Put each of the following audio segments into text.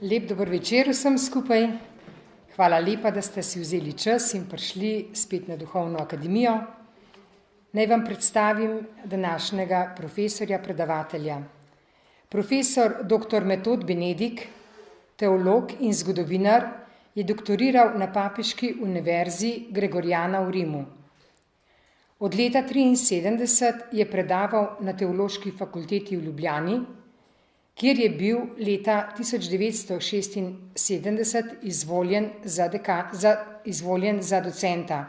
Lep dober večer vsem skupaj. Hvala lepa, da ste si vzeli čas in prišli spet na Duhovno akademijo. Naj vam predstavim današnjega profesorja, predavatelja. Profesor dr. Metod Benedik, teolog in zgodovinar, je doktoriral na Papeški univerzi Gregoriana v Rimu. Od leta 1973 je predaval na Teološki fakulteti v Ljubljani, kjer je bil leta 1976 izvoljen za docenta,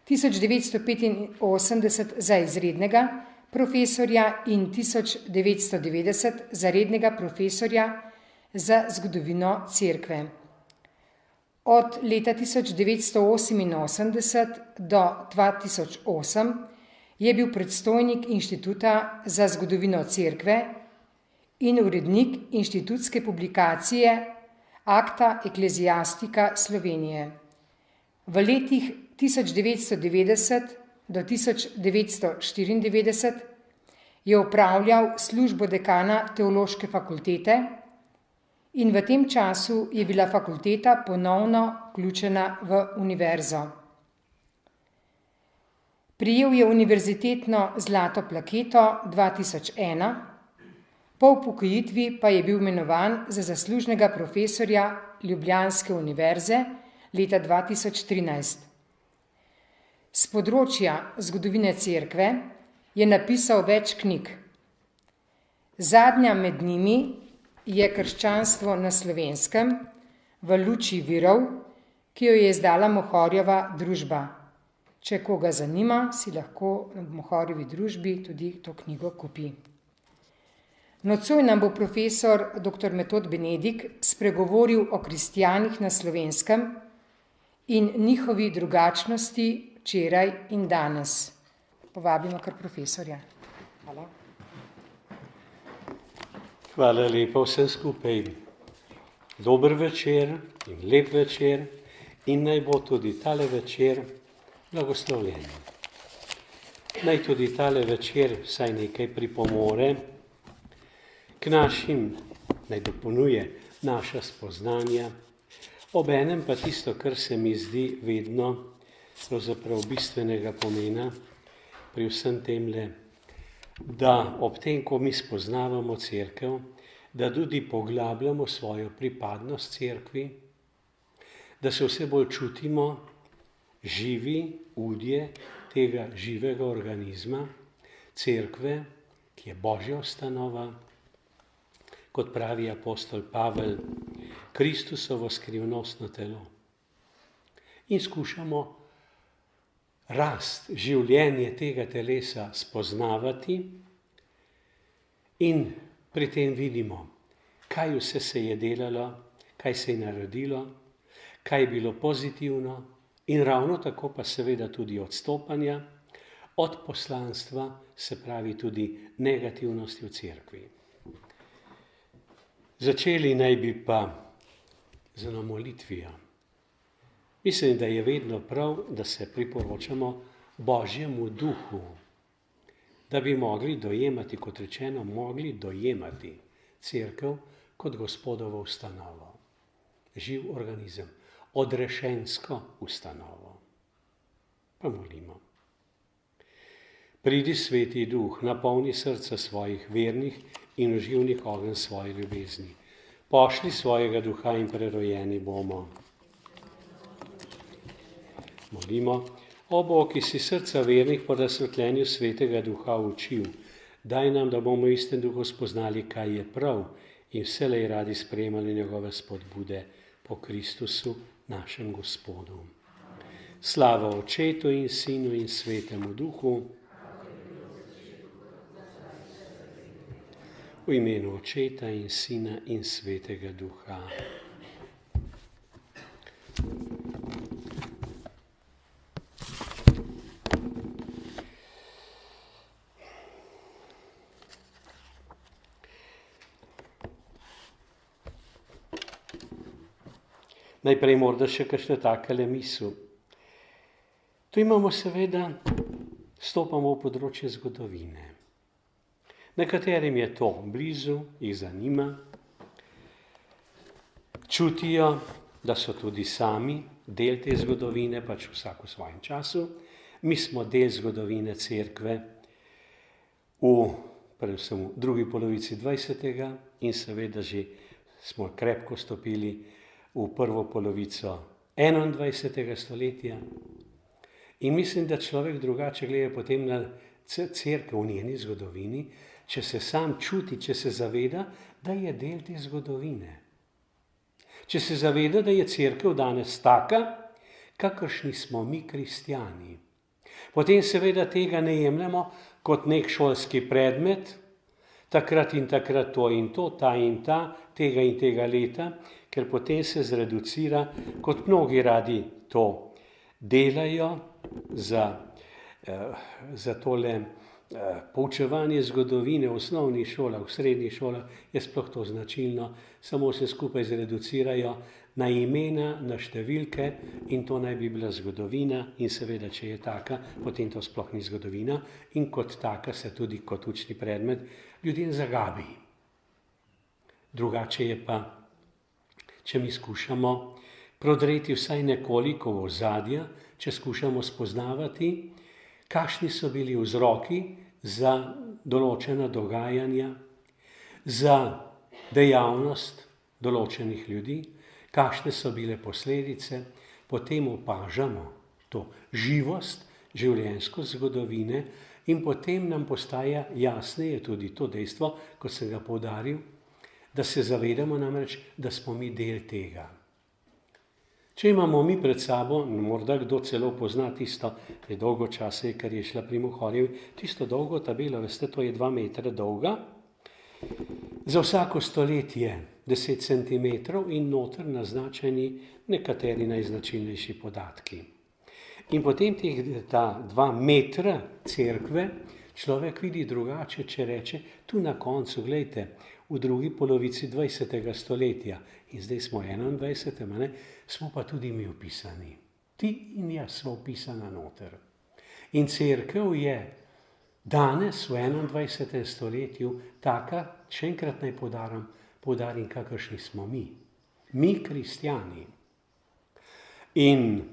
1985 za izrednega profesorja in 1990 za rednega profesorja za zgodovino Cerkve. Od leta 1988 do 2008 je bil predstojnik Inštituta za zgodovino Cerkve in urednik inštitutske publikacije Acta Ecclesiastica Slovenije. V letih 1990 do 1994 je opravljal službo dekana Teološke fakultete in v tem času je bila fakulteta ponovno vključena v univerzo. Prejel je univerzitetno zlato plaketo 2001, po upokojitvi pa je bil imenovan za zaslužnega profesorja Ljubljanske univerze leta 2013. S področja zgodovine Cerkve je napisal več knjig. Zadnja med njimi je Krščanstvo na Slovenskem v luči virov, ki jo je izdala Mohorjeva družba. Če koga zanima, si lahko v Mohorjevi družbi tudi to knjigo kupi. Nocoj nam bo profesor dr. Metod Benedik spregovoril o kristjanih na Slovenskem in njihovi drugačnosti včeraj in danes. Povabimo kar profesorja. Hvala. Hvala lepa vsem skupaj. Dober večer in lep večer in naj bo tudi tale večer blagoslovljen. Naj tudi tale večer vsaj nekaj pripomore k našim, naj dopolnjuje naša spoznanja, obenem pa tisto, kar se mi zdi vedno pravzaprav bistvenega pomena pri vsem temle, da ob tem, ko mi spoznavamo Cerkev, da tudi poglabljamo svojo pripadnost Cerkvi, da se vse bolj čutimo živi udje tega živega organizma, Cerkve, ki je Božja ustanova, kot pravi apostol Pavel, Kristusovo skrivnostno telo. In skušamo rast, življenje tega telesa spoznavati in pri tem vidimo, kaj vse se je delalo, kaj se je naredilo, kaj je bilo pozitivno in ravno tako pa seveda tudi odstopanja od poslanstva, se pravi tudi negativnosti v Cerkvi. Začeli naj bi pa z eno molitvijo. Mislim, da je vedno prav, da se priporočamo Božjemu duhu, da bi mogli dojemati, kot rečeno, Cerkev kot Gospodovo ustanovo. Živ organizem, odrešensko ustanovo. Pa molimo. Pridi, Sveti Duh, napolni srca svojih vernih in oživnih ogenj svoje ljubezni. Pošli svojega duha in prerojeni bomo. Molimo, o Bog, ki si srca vernih po razsvetljenju Svetega Duha učil, daj nam, da bomo v istem duhu spoznali, kaj je prav in vselej radi sprejemali njegove spodbude po Kristusu, našem Gospodu. Slava Očetu in Sinu in Svetemu Duhu, v imenu Očeta in Sina in Svetega Duha. Najprej morda še kakšne takele misli. Tu imamo seveda, stopamo v področje zgodovine. Nekaterim je to blizu, jih zanima. čutijo, da so tudi sami del te zgodovine, pač vsak v svojem času. Mi smo del zgodovine cerkve predvsem v drugi polovici 20. in seveda že smo krepko stopili v prvo polovico 21. stoletja. In mislim, da človek drugače gleda potem na cerkev v njeni zgodovini, če se sam čuti, če se zaveda, da je del te zgodovine. Če se zaveda, da je cerkev danes taka, kakršni smo mi kristjani. Potem seveda tega ne jemljemo kot nek šolski predmet, takrat in takrat to in to, ta in ta, tega in tega leta, ker potem se zreducira, kot mnogi radi to delajo za tole poučevanje zgodovine v osnovnih šolah, v srednjih šolah, je sploh to značilno, samo se skupaj zreducirajo na imena, na številke in to naj bi bila zgodovina in seveda, če je taka, potem to sploh ni zgodovina in kot taka se tudi kot učni predmet ljudem zagabi. Drugače je pa, če mi skušamo prodreti vsaj nekoliko v ozadja, če skušamo spoznavati, kakšni so bili vzroki za določena dogajanja, za dejavnost določenih ljudi, kakšne so bile posledice, potem opažamo to živost, življenjsko zgodovine in potem nam postaja jasneje tudi to dejstvo, kot sem ga poudaril, da se zavedamo namreč, da smo mi del tega. Če imamo mi pred sabo, morda kdo celo pozna tisto, da je dolgo časa, ker je šla pri Mohorjevi, tisto dolgo tabelo, veste, to je 2 metra dolga, za vsako stoletje 10 centimetrov in noter naznačeni nekateri najznačilnejši podatki. In potem ta 2 metra cerkve človek vidi drugače, če reče, tu na koncu, gledajte, v drugi polovici 20. stoletja, in zdaj smo 21. Smo pa tudi mi opisani. Ti in jaz smo opisana noter. In cerkev je danes v 21. stoletju taka, še enkrat naj poudarim, kakršni smo mi. Mi kristjani. In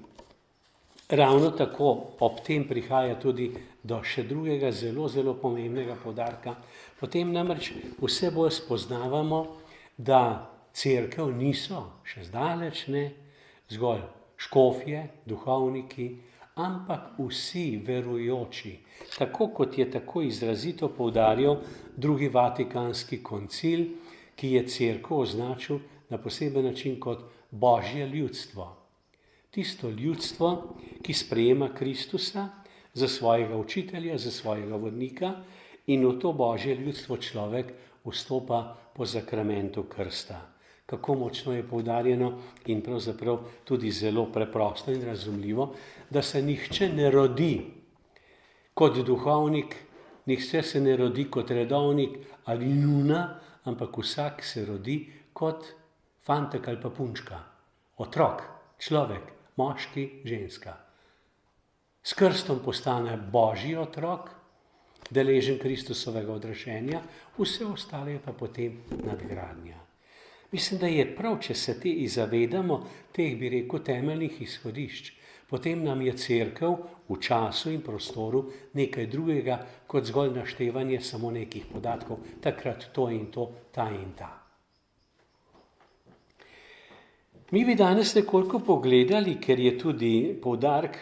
ravno tako ob tem prihaja tudi do še drugega zelo, zelo pomembnega poudarka. Potem namreč vse bolj spoznavamo, da cerkev niso, še zdaleč ne, zgolj škofje, duhovniki, ampak vsi verujoči. Tako kot je tako izrazito poudarjal drugi Vatikanski koncil, ki je cerkev označil na poseben način kot Božje ljudstvo. Tisto ljudstvo, ki sprejema Kristusa za svojega učitelja, za svojega vodnika in v to Božje ljudstvo človek vstopa po zakramentu krsta. Kako močno je poudarjeno in pravzaprav tudi zelo preprosto in razumljivo, da se nihče ne rodi kot duhovnik, nihče se ne rodi kot redovnik ali nuna, ampak vsak se rodi kot fantek ali pa punčka, otrok, človek, moški, ženska. S krstom postane Božji otrok, deležen Kristusovega odrešenja, vse ostalo je pa potem nadgradnja. Mislim, da je prav, če se te zavedamo, teh bi rekel temeljnih izhodišč, potem nam je cerkev v času in prostoru nekaj drugega, kot zgolj naštevanje samo nekih podatkov, takrat to in to, ta in ta. Mi bi danes nekoliko pogledali, ker je tudi poudarek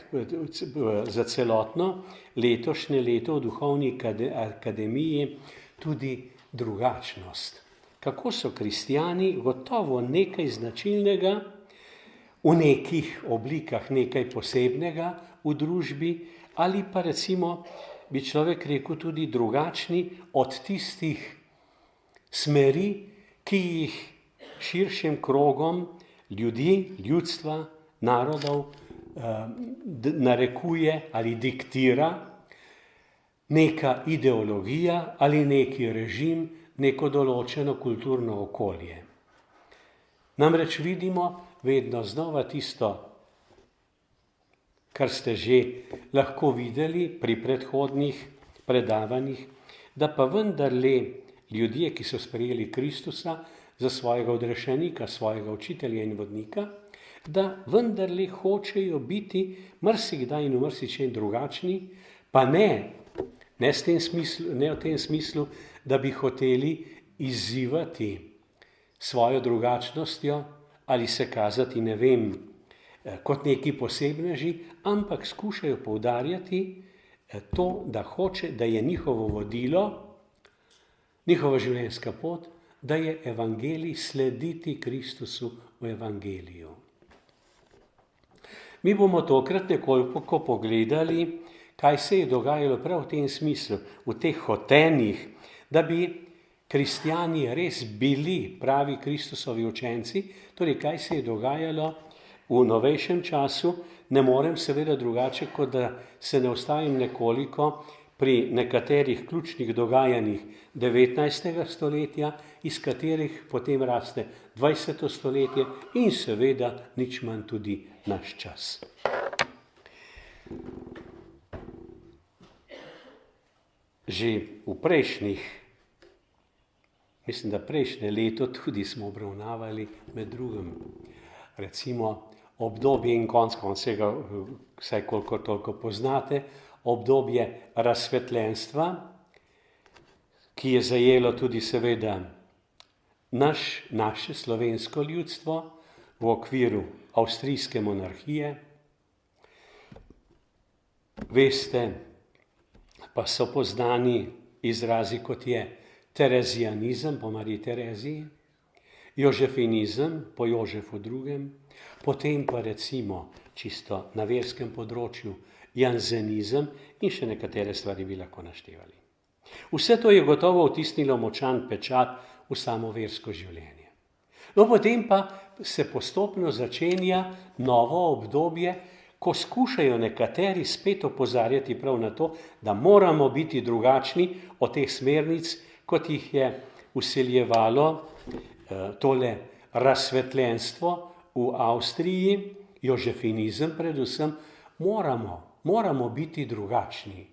za celotno letošnje leto v Duhovni akademiji tudi drugačnost. Kako so kristjani gotovo nekaj značilnega, v nekih oblikah nekaj posebnega v družbi, ali pa recimo, bi človek rekel, tudi drugačni od tistih smeri, ki jih širšim krogom ljudi, ljudstva, narodov narekuje ali diktira neka ideologija ali neki režim, neko določeno kulturno okolje. Namreč vidimo vedno znova tisto, kar ste že lahko videli pri predhodnih predavanjih, da pa vendarle ljudje, ki so sprejeli Kristusa za svojega odrešenika, svojega učitelja in vodnika, da vendarle hočejo biti marsikdaj in v marsičem drugačni, pa ne v tem smislu, da bi hoteli izzivati svojo drugačnostjo ali se kazati, ne vem, kot neki posebneži, ampak skušajo poudarjati to, da je njihovo vodilo, njihova življenjska pot, da je evangelij slediti Kristusu v evangeliju. Mi bomo tokrat nekoliko pogledali, kaj se je dogajalo prav v tem smislu, v teh hotenjih, da bi kristjani res bili pravi Kristusovi učenci, torej kaj se je dogajalo v novejšem času. Ne morem seveda drugače, kot da se ne ustavim nekoliko pri nekaterih ključnih dogajanjih 19. stoletja, iz katerih potem raste 20. stoletje in seveda nič manj tudi naš čas. Že v mislim, da prejšnje leto tudi smo obravnavali med drugim, recimo obdobje in konec konca, vsaj koliko toliko poznate, obdobje razsvetljenstva, ki je zajelo tudi seveda naše slovensko ljudstvo v okviru avstrijske monarhije. Veste, pa so poznani izrazi, kot je terezijanizem po Mariji Tereziji, jožefinizem po Jožefu II., potem pa recimo čisto na verskem področju janzenizem in še nekatere stvari bi lahko naštevali. Vse to je gotovo vtisnilo močan pečat v samo versko življenje. No, potem pa se postopno začenja novo obdobje, ko skušajo nekateri spet opozarjati prav na to, da moramo biti drugačni od teh smernic, kot jih je vsiljevalo tole razsvetljenstvo v Avstriji, jožefinizem predvsem. Moramo biti drugačni.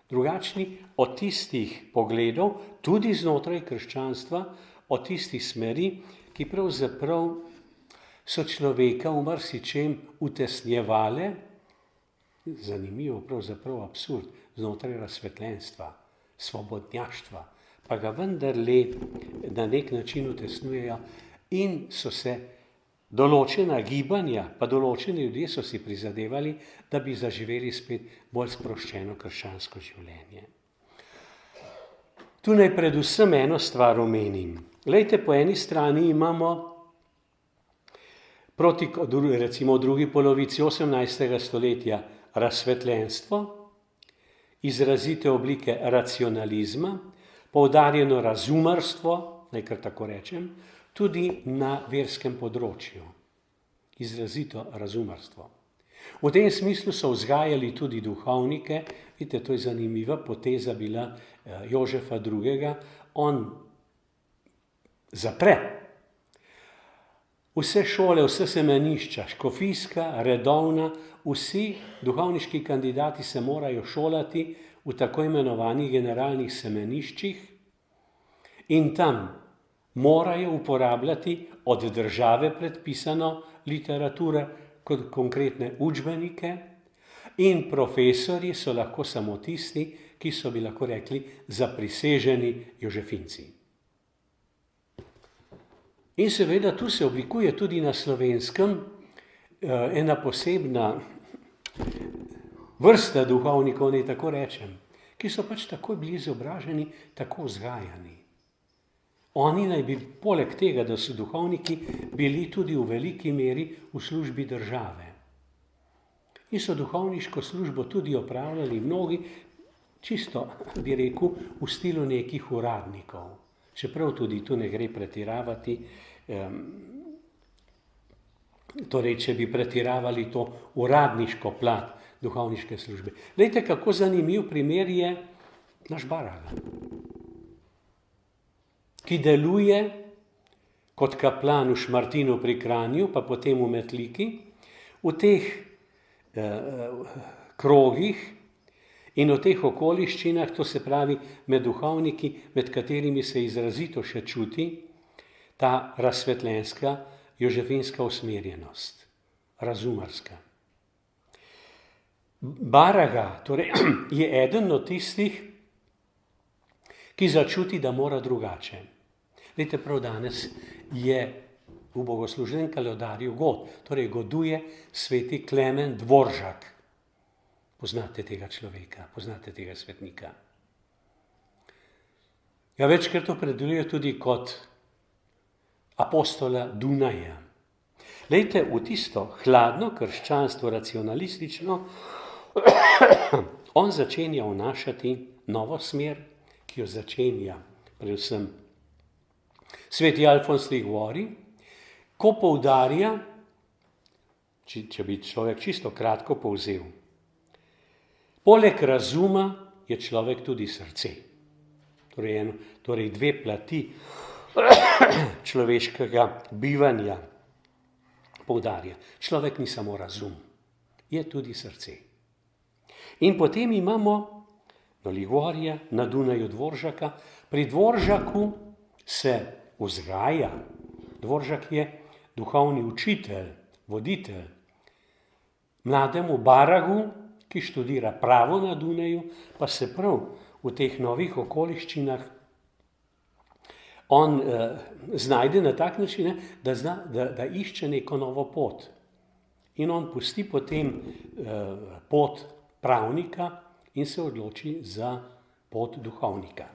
Drugačni od tistih pogledov, tudi znotraj krščanstva, od tistih smeri, ki pravzaprav so človeka v marsičem utesnjevale, zanimivo, pravzaprav absurd, znotraj razsvetljenstva, svobodnjaštva, pa ga vendarle na nek način utesnjujejo in so se določena gibanja, pa določeni ljudje so si prizadevali, da bi zaživeli spet bolj sproščeno krščansko življenje. Tu naj predvsem eno stvar omenim. Glejte, po eni strani imamo recimo v drugi polovici 18. stoletja razsvetljenstvo, izrazite oblike racionalizma, poudarjeno razumarstvo, naj kar tako rečem, tudi na verskem področju. Izrazito razumarstvo. V tem smislu so vzgajali tudi duhovnike. Vidite, to je zanimiva poteza bila Jožefa II. On zapre vse šole, vse semenišča, škofijska, redovna, vsi duhovniški kandidati se morajo šolati v tako imenovanih generalnih semeniščih in tam morajo uporabljati od države predpisano literaturo kot konkretne učbenike in profesorji so lahko samo tisti, ki so bi lahko rekli zapriseženi jožefinci. In seveda tu se oblikuje tudi na Slovenskem ena posebna vrsta duhovnikov, naj tako rečem, ki so pač tako bili izobraženi, tako vzgajani. Oni naj bi poleg tega, da so duhovniki, bili tudi v veliki meri v službi države. In so duhovniško službo tudi opravljali mnogi, čisto bi rekel, v stilu nekih uradnikov. Čeprav tudi tu ne gre pretiravati, torej, če bi pretiravali to uradniško plat duhovniške službe. Glejte, kako zanimiv primer je naš Baraga, ki deluje kot kaplan v Šmartinu pri Kranju, pa potem v Metliki, v teh krogih in v teh okoliščinah, to se pravi med duhovniki, med katerimi se izrazito še čuti ta razsvetljenska, jožefinska usmerjenost, razumarska. Baraga torej, je eden od tistih, ki začuti, da mora drugače. Lejte, prav danes je v bogoslužnem kalendarju god, torej goduje sveti Klemen Dvoržak. Poznate tega človeka, poznate tega svetnika. Ja, večkrat opredeljuje tudi kot apostola Dunaja. Lejte, v tisto hladno krščanstvo, racionalistično, on začenja vnašati novo smer, ki jo začenja predvsem sveti Alfons Liguori, ko poudarja, če bi človek čisto kratko povzel, poleg razuma je človek tudi srce. Torej dve plati človeškega bivanja poudarja. Človek ni samo razum, je tudi srce. In potem imamo Liguorija na Dunaju Dvoržaka. Pri Dvoržaku se vzgaja. Dvoržak je duhovni učitelj, voditelj. Mlademu Baragu, ki študira pravo na Dunaju, pa se prav v teh novih okoliščinah on znajde na tak način, da išče neko novo pot. In on pusti potem pot pravnika in se odloči za pot duhovnika.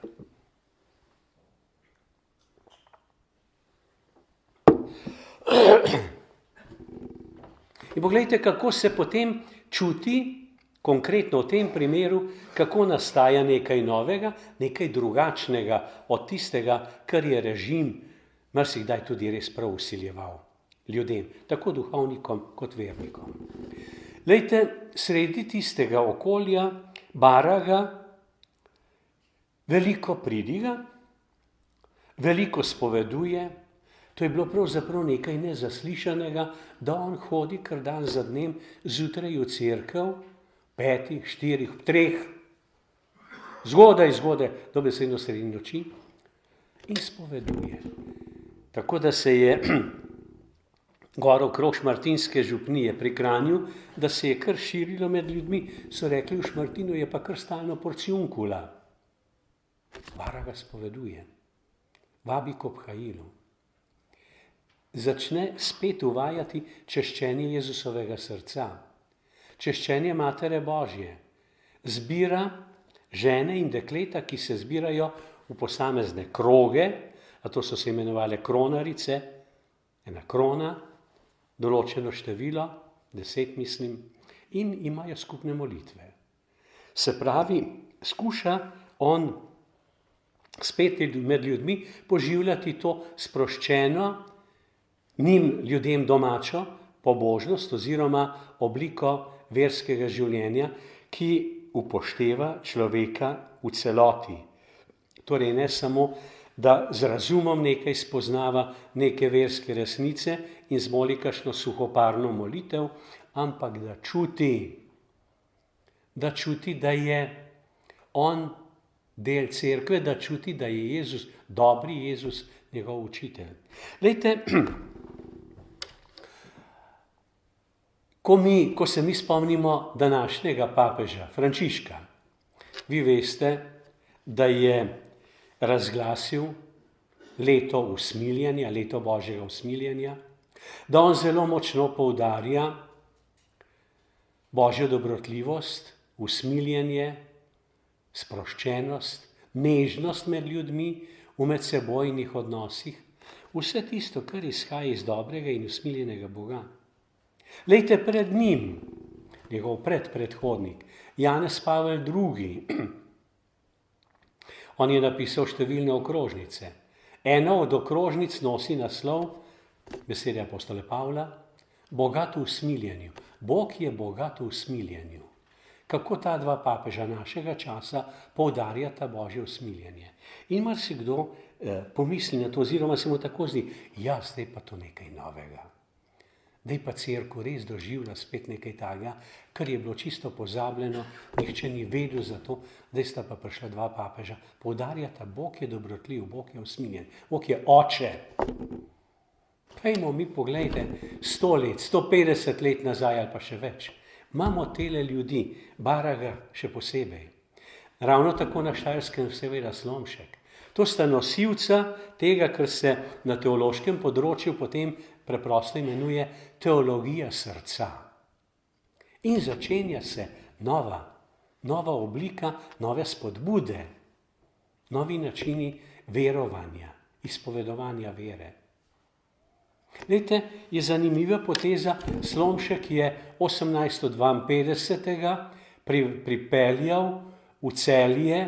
In pogledajte, kako se potem čuti, konkretno v tem primeru, kako nastaja nekaj novega, nekaj drugačnega od tistega, kar je režim marsikdaj tudi res prav vsiljeval ljudem, tako duhovnikom kot vernikom. Lejte, sredi tistega okolja Baraga veliko pridiga, veliko spoveduje. To je bilo pravzaprav nekaj nezaslišanega, da on hodi kar dan za dnem zjutraj v cerkev, 5, 4, 3, zgodaj, dobesedno sredi noči in spoveduje. Tako da se je gor okrog Šmartinske župnije pri Kranju, da se je kar širilo med ljudmi, so rekli, v Šmartinu je pa kar stalno porciunkula. Baraga spoveduje, vabi k obhajilu. Začne spet uvajati češčenje Jezusovega srca, češčenje Matere Božje. Zbira žene in dekleta, ki se zbirajo v posamezne kroge, a to so se imenovale kronarice, ena krona, določeno število, 10 mislim, in imajo skupne molitve. Se pravi, skuša on spet med ljudmi poživljati to sproščeno, njim ljudem domačo pobožnost oziroma obliko verskega življenja, ki upošteva človeka v celoti. Torej ne samo, da z razumom nekaj spoznava neke verske resnice in zmoli kakšno suhoparno molitev, ampak da čuti, da je on del cerkve, da čuti, da je Jezus, dobri Jezus, njegov učitelj. Lejte, ko se mi spomnimo današnjega papeža Frančiška, vi veste, da je razglasil leto usmiljenja, leto Božjega usmiljenja, da on zelo močno poudarja Božjo dobrotljivost, usmiljenje, sproščenost, nežnost med ljudmi v medsebojnih odnosih, vse tisto, kar izhaja iz dobrega in usmiljenega Boga. Lejte, pred njim, njegov predhodnik, Janez Pavel II., on je napisal številne okrožnice. Ena od okrožnic nosi naslov, besede apostola Pavla, bogat v usmiljenju. Bog je bogat v usmiljenju. Kako ta dva papeža našega časa poudarjata Božje usmiljenje. In marsikdo pomisli na to, oziroma se mu tako zdi, ja, zdaj pa to nekaj novega. Zdaj pa cerkev res doživlja spet nekaj takega, kar je bilo čisto pozabljeno, nihče ni vedel za to, zdaj sta pa prišla dva papeža. Poudarjata, Bog je dobrotljiv, Bog je usmiljen, Bog je oče. Pejmo mi pogledajte 100 let, 150 let nazaj ali pa še več. Imamo tele ljudi, Baraga še posebej. Ravno tako na Štajerskem seveda Slomšek. To sta nosilca tega, kar se na teološkem področju potem preprosto imenuje teologija srca. In začenja se nova oblika, nove spodbude, novi načini verovanja, izpovedovanja vere. Glejte, je zanimiva poteza, Slomšek je 1852. Pripeljal v Celje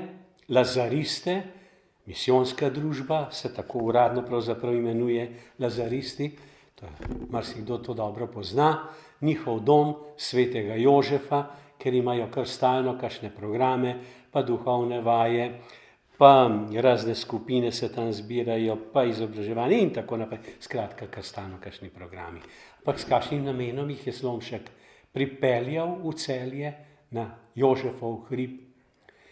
lazariste, misijonska družba se tako uradno pravzaprav imenuje lazaristi, marsikdo to dobro pozna, njihov dom svetega Jožefa, ker imajo kar stalno kakšne programe, pa duhovne vaje, pa razne skupine se tam zbirajo, pa izobraževanje in tako naprej. Skratka, kar stalno kakšni programi. Ampak s kakšnim namenom jih je Slomšek pripeljal v Celje na Jožefov hrib?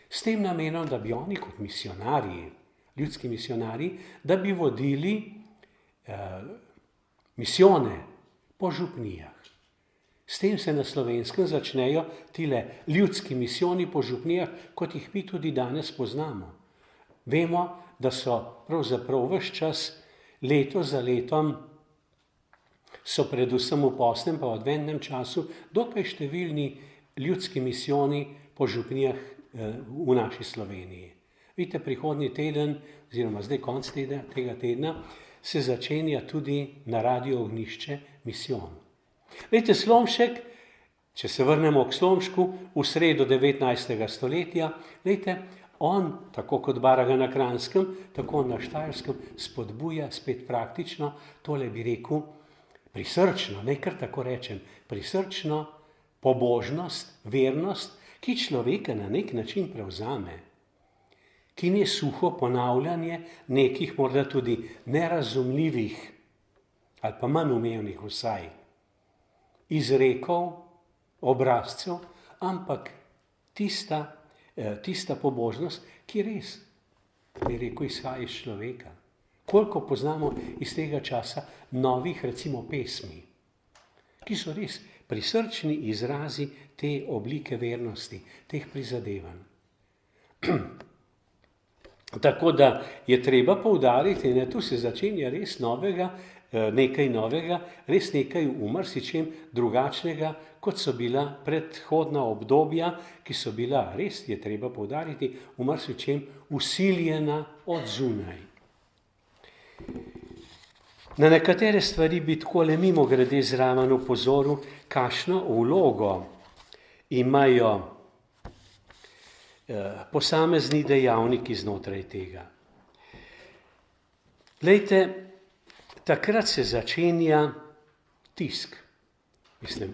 S tem namenom, da bi oni kot misionarji, ljudski misionarji, da bi vodili misijone po župnijah. S tem se na Slovenskem začnejo tile ljudski misijoni po župnijah, kot jih mi tudi danes poznamo. Vemo, da so pravzaprav ves čas, leto za letom, so predvsem v postnem pa v adventnem času dokaj številni ljudski misijoni po župnijah v naši Sloveniji. Vidite, prihodnji teden, oziroma zdaj konc tega tedna, se začenja tudi na Radio Ognjišče misijon. Vidite, Slomšek, če se vrnemo k Slomšku, v sredo 19. stoletja, vidite, on, tako kot Baraga na Kranjskem, tako na Štajerskem, spodbuja spet praktično, tole bi rekel, prisrčno, ne kar tako rečem, prisrčno pobožnost, vernost, ki človeka na nek način prevzame, ki ni suho ponavljanje nekih morda tudi nerazumljivih ali pa manj umevnih vsaj izrekov, obrazcev, ampak tista pobožnost, ki res, bi rekel, izhaja iz človeka. Koliko poznamo iz tega časa novih, recimo, pesmi, ki so res prisrčni izrazi te oblike vernosti, teh prizadevanj. Tako da je treba poudariti, da tu se začenja res nekaj novega, res nekaj v marsičem drugačnega, kot so bila predhodna obdobja, ki so bila, res je treba poudariti, v marsičem usiljena od zunaj. Na nekatere stvari bi takole mimogrede zraven opozoril, kakšno vlogo imajo posamezni dejavniki znotraj tega. Glejte, takrat se začenja tisk. Mislim,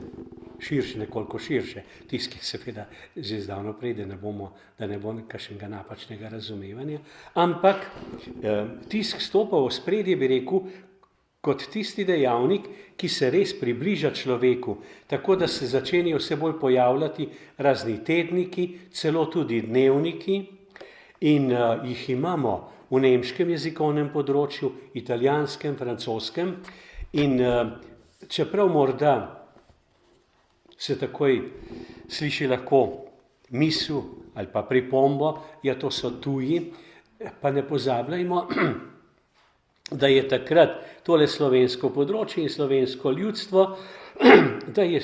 nekoliko širše. Tisk je seveda že zdavno prej, da ne bo kakšnega napačnega razumevanja. Ampak tisk stopa v ospredje, bi rekel, kot tisti dejavnik, ki se res približa človeku, tako da se začenjajo vse bolj pojavljati razni tedniki, celo tudi dnevniki, in jih imamo v nemškem jezikovnem področju, italijanskem, francoskem, in čeprav morda se takoj sliši lahko misel ali pa pripombo, ja, to so tuji, pa ne pozabljajmo, da je takrat tole slovensko področje in slovensko ljudstvo, da je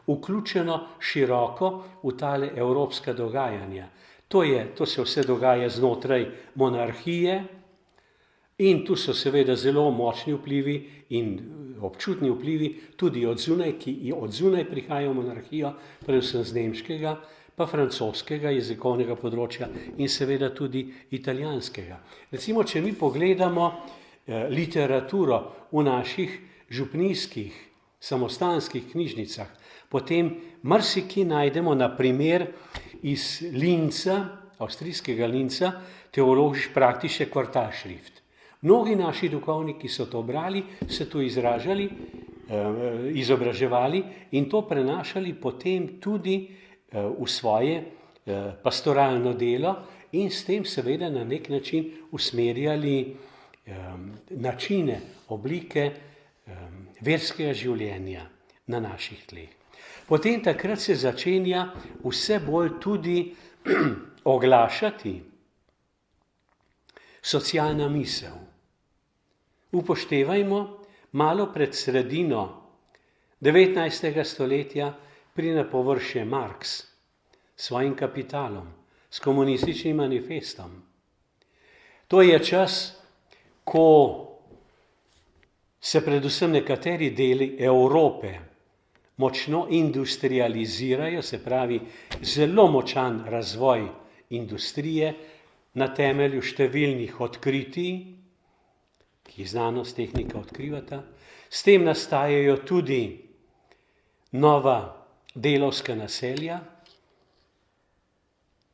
vključeno široko v tale evropska dogajanja. To se vse dogaja znotraj monarhije in tu so seveda zelo močni vplivi in občutni vplivi tudi od zunaj, ki od zunaj prihajajo v monarhijo, predvsem z nemškega, pa francoskega jezikovnega področja in seveda tudi italijanskega. Recimo, če mi pogledamo literaturo v naših župnijskih, samostanskih knjižnicah, potem marsikje najdemo na primer iz Linza, avstrijskega Linza, Theologisch-praktische Quartalschrift. Mnogi naši duhovniki so to brali, se to izobraževali in to prenašali potem tudi v svoje pastoralno delo in s tem seveda na nek način usmerjali načine, oblike verskega življenja na naših tleh. Potem takrat se začenja vse bolj tudi oglašati socialna misel. Upoštevajmo, malo pred sredino 19. stoletja pride na površje Marx s svojim Kapitalom, s komunističnim manifestom. To je čas, ko se predvsem nekateri deli Evrope močno industrializirajo, se pravi zelo močan razvoj industrije na temelju številnih odkritij, ki jih znanost, tehnika odkrivata. S tem nastajajo tudi nova delavska naselja,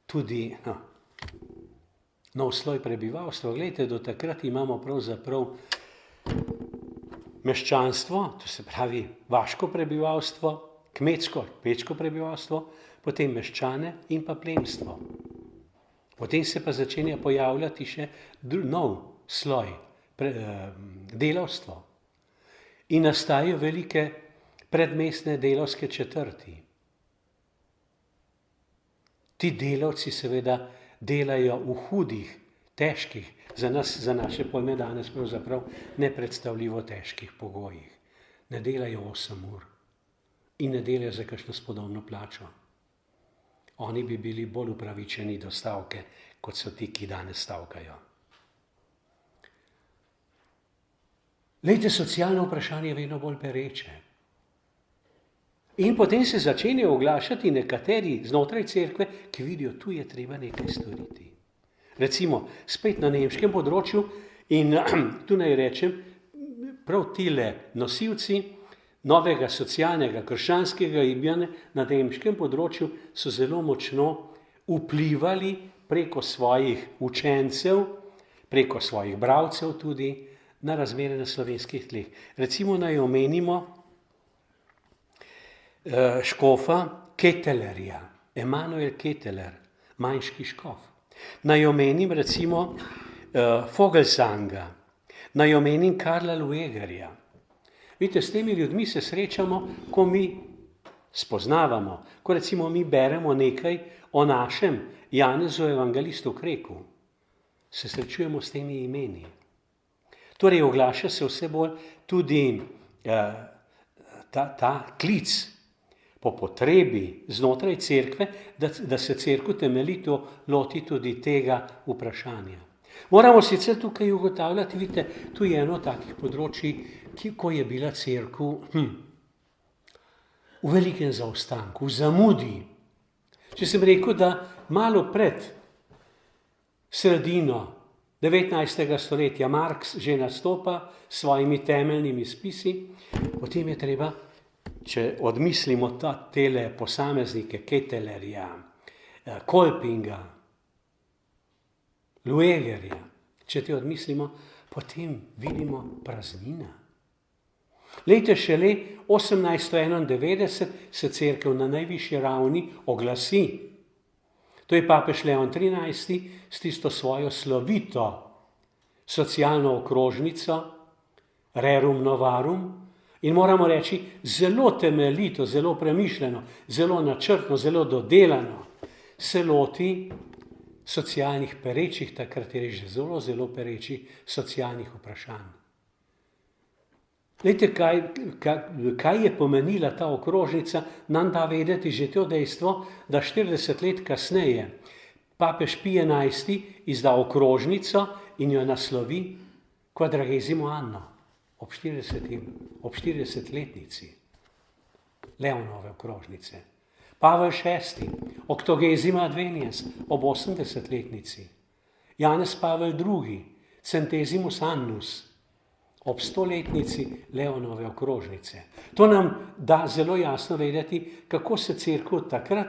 tudi nov sloj prebivalstva. Glejte, do takrat imamo pravzaprav meščanstvo, to se pravi vaško prebivalstvo, kmečko prebivalstvo, potem meščane in pa plemstvo. Potem se pa začenja pojavljati še nov sloj, delavstvo. In nastajajo velike predmestne delavske četrti. Ti delavci seveda delajo v hudih, težkih, za naše pojme danes pravzaprav nepredstavljivo težkih pogojih. Ne delajo 8 ur in ne delajo za kakšno spodobno plačo. Oni bi bili bolj upravičeni do stavke, kot so ti, ki danes stavkajo. Glejte, socialno vprašanje je vedno bolj pereče. In potem se začenjajo oglašati nekateri znotraj cerkve, ki vidijo, tu je treba nekaj storiti. Recimo, spet na nemškem področju in tu naj rečem, prav tile nosilci novega socialnega, krščanskega gibanja na nemškem področju so zelo močno vplivali preko svojih učencev, preko svojih bralcev tudi na razmere na slovenskih tleh. Recimo naj omenimo škofa Kettelerja, Emanuel Ketteler, manjški škof. Naj omenim recimo Vogelsanga, naj omenim Karla Luegerja. Vidite, s temi ljudmi se srečamo, ko mi spoznavamo, ko recimo mi beremo nekaj o našem Janezu evangelistu Kreku. Se srečujemo s temi imeni. Torej oglaša se vse bolj tudi ta klic po potrebi znotraj cerkve, da se cerkev temeljito loti tudi tega vprašanja. Moramo sicer tukaj ugotavljati, vidite, tu je eno takih področij, ko je bila cerkev v velikem zaostanku, v zamudi. Če sem rekel, da malo pred sredino 19. stoletja Marx že nastopa s svojimi temeljnimi spisi, potem je treba, če odmislimo tele posameznike Kettelerja, Kolpinga, Luegerja, če te odmislimo, potem vidimo praznina. Lejte, šele 1891 se cerkev na najvišji ravni oglasi. To je papež Leon XIII s tisto svojo slovito socialno okrožnico Rerum Novarum. In moramo reči, zelo temeljito, zelo premišljeno, zelo načrtno, zelo dodelano se loti socialnih perečih, takrat je že zelo perečih socialnih vprašanj. Glejte, kaj je pomenila ta okrožnica, nam da vedeti že to dejstvo, da 40 let kasneje papež Pije XI izda okrožnico in jo naslovi Quadragesimo anno. Ob 40-letnici Leonove okrožnice. Pavel VI, Octogesima adveniens, ob 80-letnici. Janez Pavel II, Centesimus annus, ob 100-letnici Leonove okrožnice. To nam da zelo jasno vedeti, kako se cerkev takrat,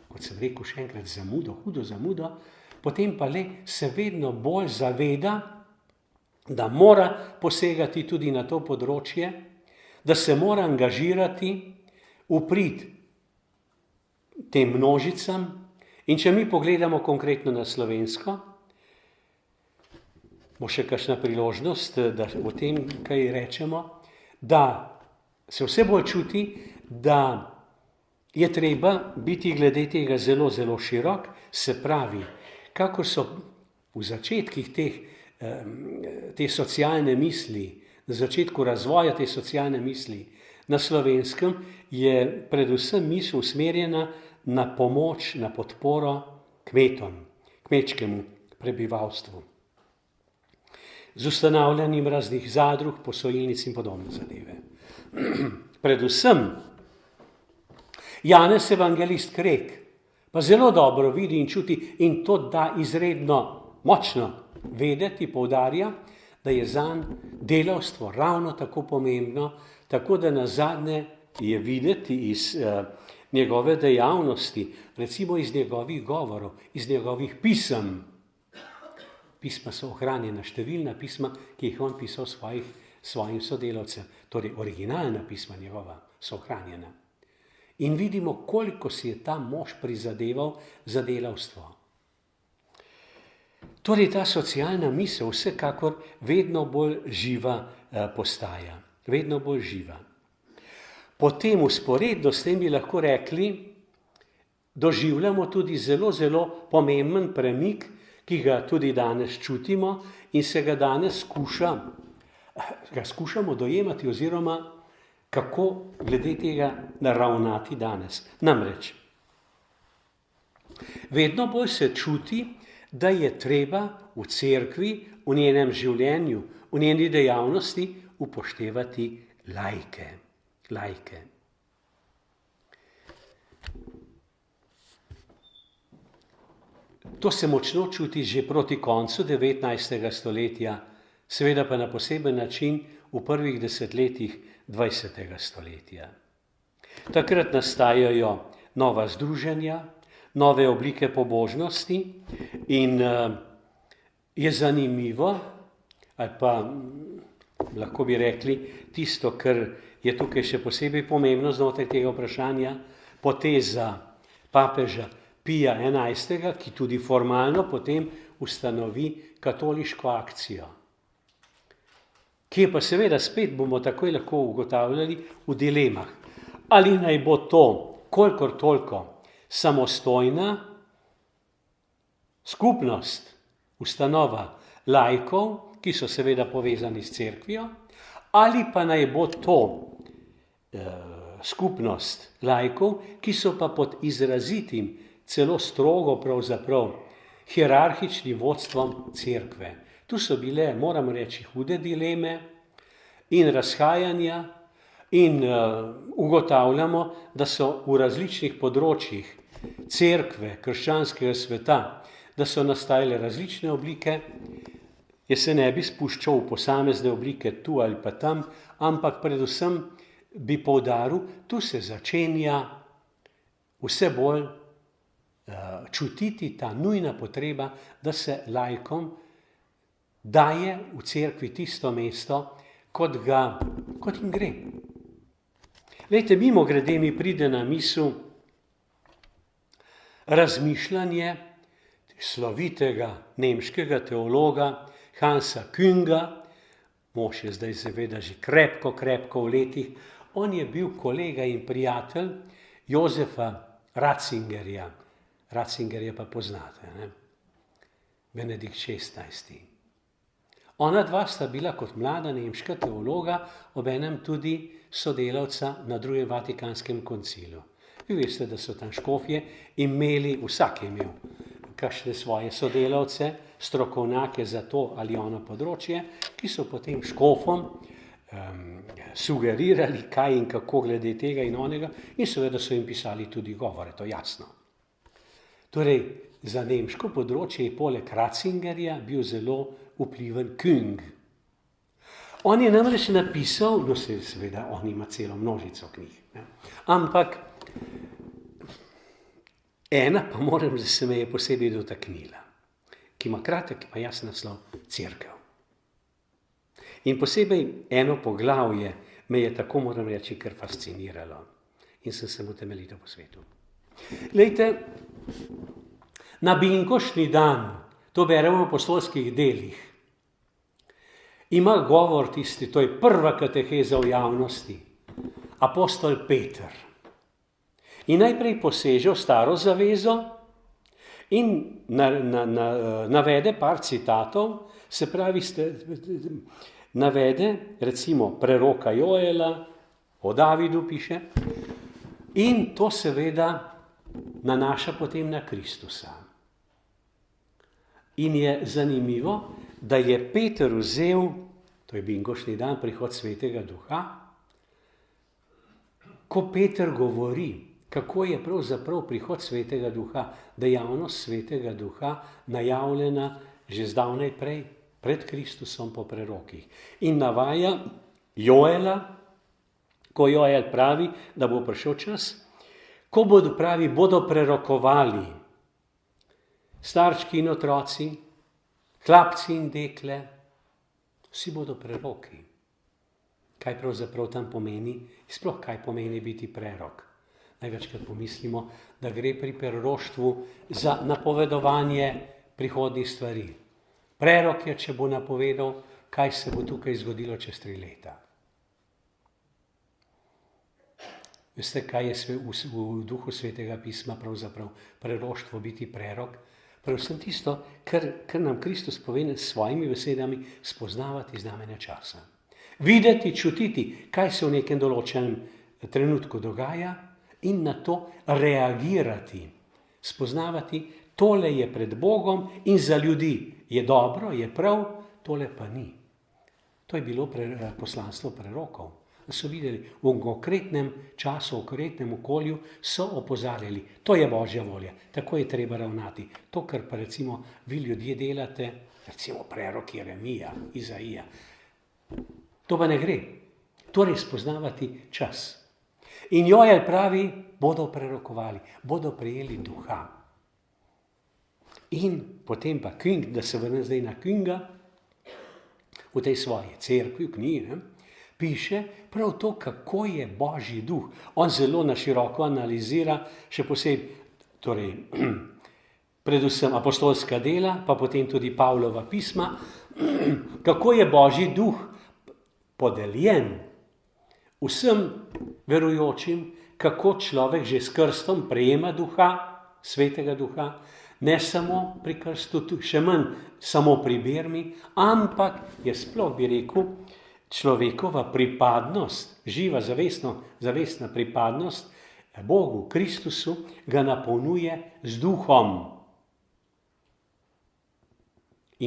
kot sem rekel še enkrat, hudo zamudo, potem pa se vedno bolj zaveda, da mora posegati tudi na to področje, da se mora angažirati v prid tem množicam. In če mi pogledamo konkretno na slovensko, bo še kakšna priložnost, da o tem kaj rečemo, da se vse bolj čuti, da je treba biti glede tega zelo, zelo širok, se pravi, kakor so v začetkih te socialne misli, na začetku razvoja te socialne misli na Slovenskem, je predvsem misel usmerjena na pomoč, na podporo kmetom, kmečkemu prebivalstvu. Z ustanavljanjem raznih zadrug, posojilnic in podobne zadeve. Predvsem Janez evangelist Krek pa zelo dobro vidi in čuti in to da izredno močno vedeti, poudarja, da je zanj delavstvo ravno tako pomembno, tako da nazadnje je videti iz njegove dejavnosti, recimo iz njegovih govorov, iz njegovih pisem. Pisma so ohranjena, številna pisma, ki jih on pisal svojim sodelavcem, torej originalna pisma njegova so ohranjena. In vidimo, koliko si je ta mož prizadeval za delavstvo. Torej ta socialna misel vsekakor vedno bolj živa postaja, vedno bolj živa. Potem vzporedno s tem bi lahko rekli, doživljamo tudi zelo, zelo pomemben premik, ki ga tudi danes čutimo in se ga danes skušamo dojemati oziroma kako glede tega naravnati danes. Namreč, vedno bolj se čuti, da je treba v cerkvi, v njenem življenju, v njeni dejavnosti upoštevati laike. To se močno čuti že proti koncu 19. stoletja, seveda pa na poseben način v prvih desetletjih 20. stoletja. Takrat nastajajo nova združenja, nove oblike pobožnosti in je zanimivo, ali pa lahko bi rekli tisto, kar je tukaj še posebej pomembno znotraj tega vprašanja, poteza papeža Pija XI., ki tudi formalno potem ustanovi katoliško akcijo, ki je pa seveda spet bomo takoj lahko ugotavljali v dilemah. Ali naj bo to kolikor toliko samostojna skupnost, ustanova laikov, ki so seveda povezani s cerkvijo, ali pa naj bo to skupnost laikov, ki so pa pod izrazitim, celo strogo pravzaprav hierarhičnim vodstvom cerkve. Tu so bile, moram reči, hude dileme in razhajanja in ugotavljamo, da so v različnih področjih cerkve, krščanskega sveta, da so nastajale različne oblike. Jaz se ne bi spuščal v posamezne oblike tu ali pa tam, ampak predvsem bi poudaril, tu se začenja vse bolj čutiti ta nujna potreba, da se laikom daje v cerkvi tisto mesto, kot jim gre. Glejte, mimogrede mi pride na misel razmišljanje slovitega nemškega teologa Hansa Künga, mož je zdaj seveda že krepko v letih, on je bil kolega in prijatelj Jozefa Ratzingerja. Ratzingerja pa poznate, ne? Benedikt XVI. Ona dva sta bila kot mlada nemška teologa obenem tudi sodelavca na drugem Vatikanskem koncilu. Vi veste, da so tam škofje imeli, vsak je imel kakšne svoje sodelavce, strokovnjake za to ali ono področje, ki so potem škofom sugerirali, kaj in kako glede tega in onega, in seveda so jim pisali tudi govore, to jasno. Torej, za nemško področje je poleg Ratzingerja bil zelo vpliven Küng. On je namreč napisal, no seveda on ima celo množico knjig, ne? Ampak ena pa moram, da se me je posebej dotaknila, ki ima kratek pa jasen naslov Cerkev. In posebej eno poglavje me je tako, moram reči, kar fasciniralo in sem se mu temeljito posvetil. Glejte, na binkoštni dan, to beremo v apostolskih delih, ima govor tisti, to je prva kateheza v javnosti, apostol Peter. In najprej poseže v staro zavezo in navede par citatov, se pravi, navede recimo preroka Joela, o Davidu piše, in to seveda nanaša potem na Kristusa. In je zanimivo, da je Peter vzel, to je bingošnji dan, prihod Svetega Duha, ko Peter govori, kako je pravzaprav prihod Svetega Duha, dejavnost Svetega Duha najavljena že zdavnaj prej, pred Kristusom po prerokih. In navaja Joela, ko Joel pravi, da bo prišel čas, ko bodo prerokovali starčki in otroci, hlapci in dekle, vsi bodo preroki. Kaj pravzaprav tam pomeni? Sploh kaj pomeni biti prerok? Največkrat pomislimo, da gre pri preroštvu za napovedovanje prihodnjih stvari. Prerok je, če bo napovedal, kaj se bo tukaj zgodilo čez 3 leta. Veste, kaj je v duhu Svetega pisma pravzaprav preroštvo biti prerok? Predvsem tisto, kar nam Kristus pove s svojimi besedami, spoznavati znamenja časa. Videti, čutiti, kaj se v nekem določenem trenutku dogaja in na to reagirati. Spoznavati, tole je pred Bogom in za ljudi je dobro, je prav, tole pa ni. To je bilo poslanstvo prerokov. So videli, v konkretnem času, v konkretnem okolju so opozarjali, to je Božja volja, tako je treba ravnati. To, kar pa recimo vi ljudje delate, recimo prerok Jeremija, Izaija, to pa ne gre. Torej spoznavati čas. In Joel pravi, bodo prerokovali, bodo prejeli duha. In potem pa King, da se vrne zdaj na Kinga, v tej svoji cerkvi, v knjigi, piše prav to, kako je Božji duh. On zelo na široko analizira, še posebej, torej, predvsem apostolska dela, pa potem tudi Pavlova pisma, kako je Božji duh podeljen vsem verujočim, kako človek že s krstom prejema duha, Svetega duha, ne samo pri krstu, še manj samo pri bermi, ampak je sploh, bi rekel, človekova pripadnost, živa, zavestna pripadnost Bogu, Kristusu, ga napolnjuje z duhom.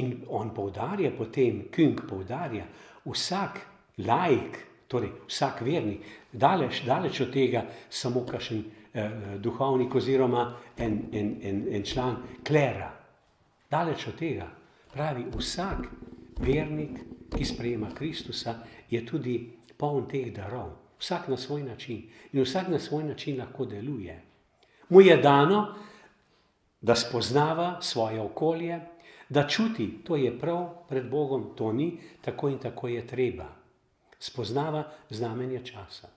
In on poudarja potem, King poudarja, vsak laik, torej vsak vernik, daleč od tega samo kakšen duhovnik oziroma en član klera. Daleč od tega, pravi, vsak vernik, ki sprejema Kristusa, je tudi poln teh darov. Vsak na svoj način. In vsak na svoj način lahko deluje. Mu je dano, da spoznava svoje okolje, da čuti, to je prav pred Bogom, to ni, tako in tako je treba. Spoznava znamenje časa.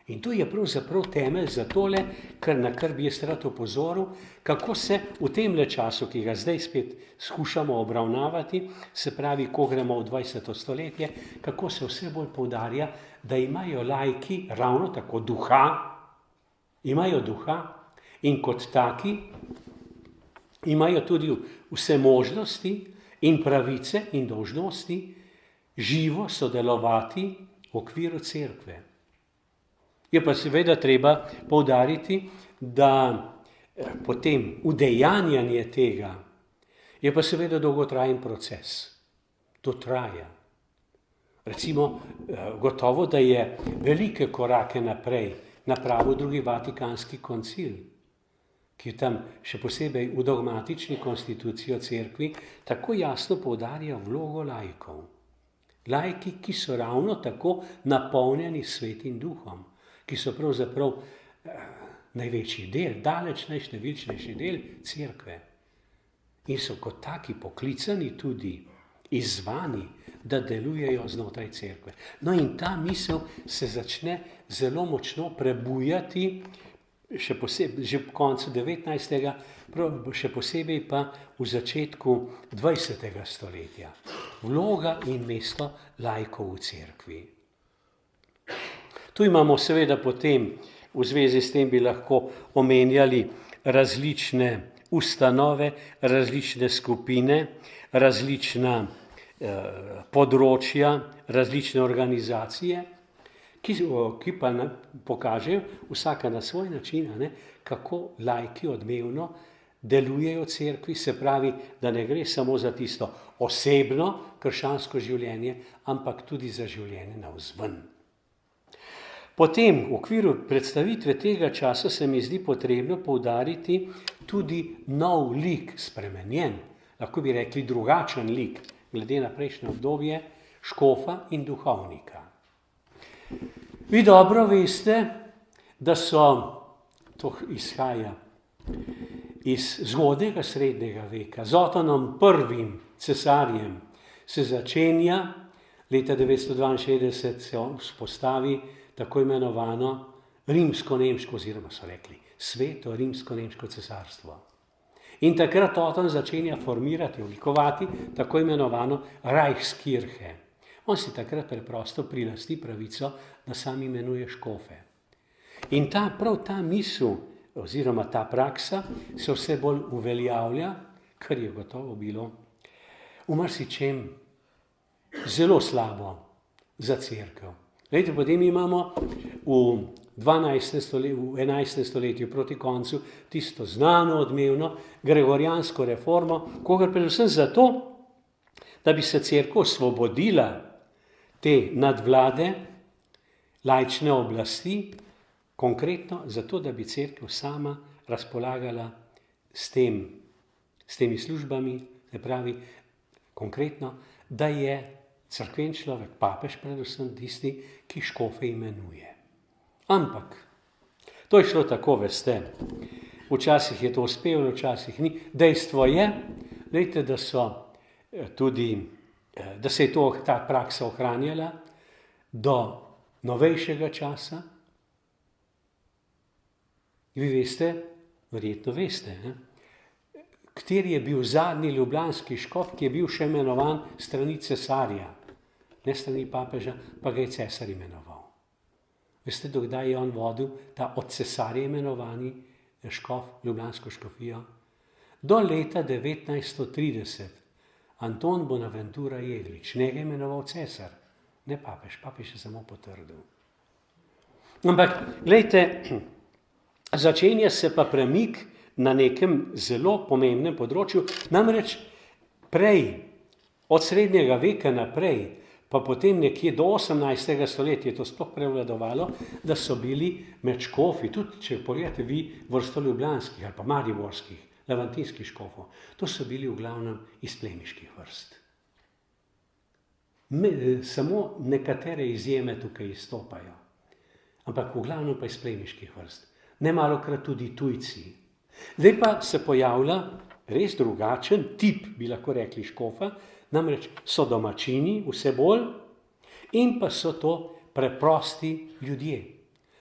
In to je pravzaprav temelj za tole, na kar bi jaz rad opozoril, kako se v temle času, ki ga zdaj spet skušamo obravnavati, se pravi, ko gremo v 20. stoletje, kako se vse bolj poudarja, da imajo laiki ravno tako duha, imajo duha in kot taki imajo tudi vse možnosti in pravice in dolžnosti živo sodelovati v okviru cerkve. Je pa seveda treba poudariti, da potem udejanjanje tega je pa seveda dolgotrajen proces. To traja. Recimo, gotovo, da je velike korake naprej napravil drugi Vatikanski koncil, ki je tam še posebej v dogmatični konstituciji o cerkvi tako jasno poudarja vlogo laikov. Laiki, ki so ravno tako napolnjeni svetim duhom, ki so pravzaprav največji del, daleč najštevilčnejši del cerkve. In so kot taki poklicani tudi, izzvani, da delujejo znotraj cerkve. No in ta misel se začne zelo močno prebujati še posebej, že po koncu 19., še posebej pa v začetku 20. stoletja. Vloga in mesto laikov v cerkvi. Tu imamo seveda potem, v zvezi s tem bi lahko omenjali različne ustanove, različne skupine, različna področja, različne organizacije, ki pa pokažejo vsaka na svoj način, kako laiki odmevno delujejo v cerkvi, se pravi, da ne gre samo za tisto osebno krščansko življenje, ampak tudi za življenje navzven. Potem v okviru predstavitve tega časa se mi zdi potrebno poudariti tudi nov lik, spremenjen, lahko bi rekli drugačen lik, glede na prejšnje obdobje, škofa in duhovnika. Vi dobro veste, da to izhaja iz zgodnjega srednjega veka. Z Otonom I. cesarjem se začenja, leta 962 se vzpostavi tako imenovano rimsko-nemško, oziroma so rekli sveto rimsko-nemško cesarstvo. In takrat Oton začenja formirati, oblikovati tako imenovano Reichskirche. On si takrat preprosto prilasti pravico, da sam imenuje škofe. In prav ta misel, oziroma ta praksa se vse bolj uveljavlja, kar je gotovo bilo v marsičem zelo slabo za cerkev. Glejte, potem imamo v 11. stoletju proti koncu tisto znano odmevno gregorijansko reformo, kogar predvsem zato, da bi se cerkev osvobodila te nadvlade, laične oblasti, konkretno zato, da bi cerkev sama razpolagala s temi službami, se pravi konkretno, da je cerkven človek, papež predvsem tisti, ki škofe imenuje. Ampak to je šlo tako, veste, včasih je to uspelo, včasih ni. Dejstvo je, glejte, da se je ta praksa ohranjala do novejšega časa. Vi veste, verjetno veste, kateri je bil zadnji ljubljanski škof, ki je bil še imenovan strani cesarja, ne strani papeža, pa ga je cesar imenoval. Veste, dokdaj je on vodil ta od cesarja imenovani škof, ljubljansko škofijo? Do leta 1930. Anton Bonaventura Jeglič, njega je imenoval cesar, ne papež, papež je samo potrdil. Ampak, glejte, začenja se pa premik na nekem zelo pomembnem področju, namreč prej, od srednjega veka naprej, pa potem nekje do 18. stoletja je to sploh prevladovalo, da so bili med škofi, tudi če pogledate vi vrsto ljubljanskih ali pa mariborskih, levantinskih škofov, to so bili v glavnem iz plemiških vrst. Samo nekatere izjeme tukaj izstopajo, ampak v glavnem pa iz plemiških vrst. Nemalokrat tudi tujci. Zdaj pa se pojavlja res drugačen tip, bi lahko rekli, škofa, namreč so domačini vse bolj in pa so to preprosti ljudje.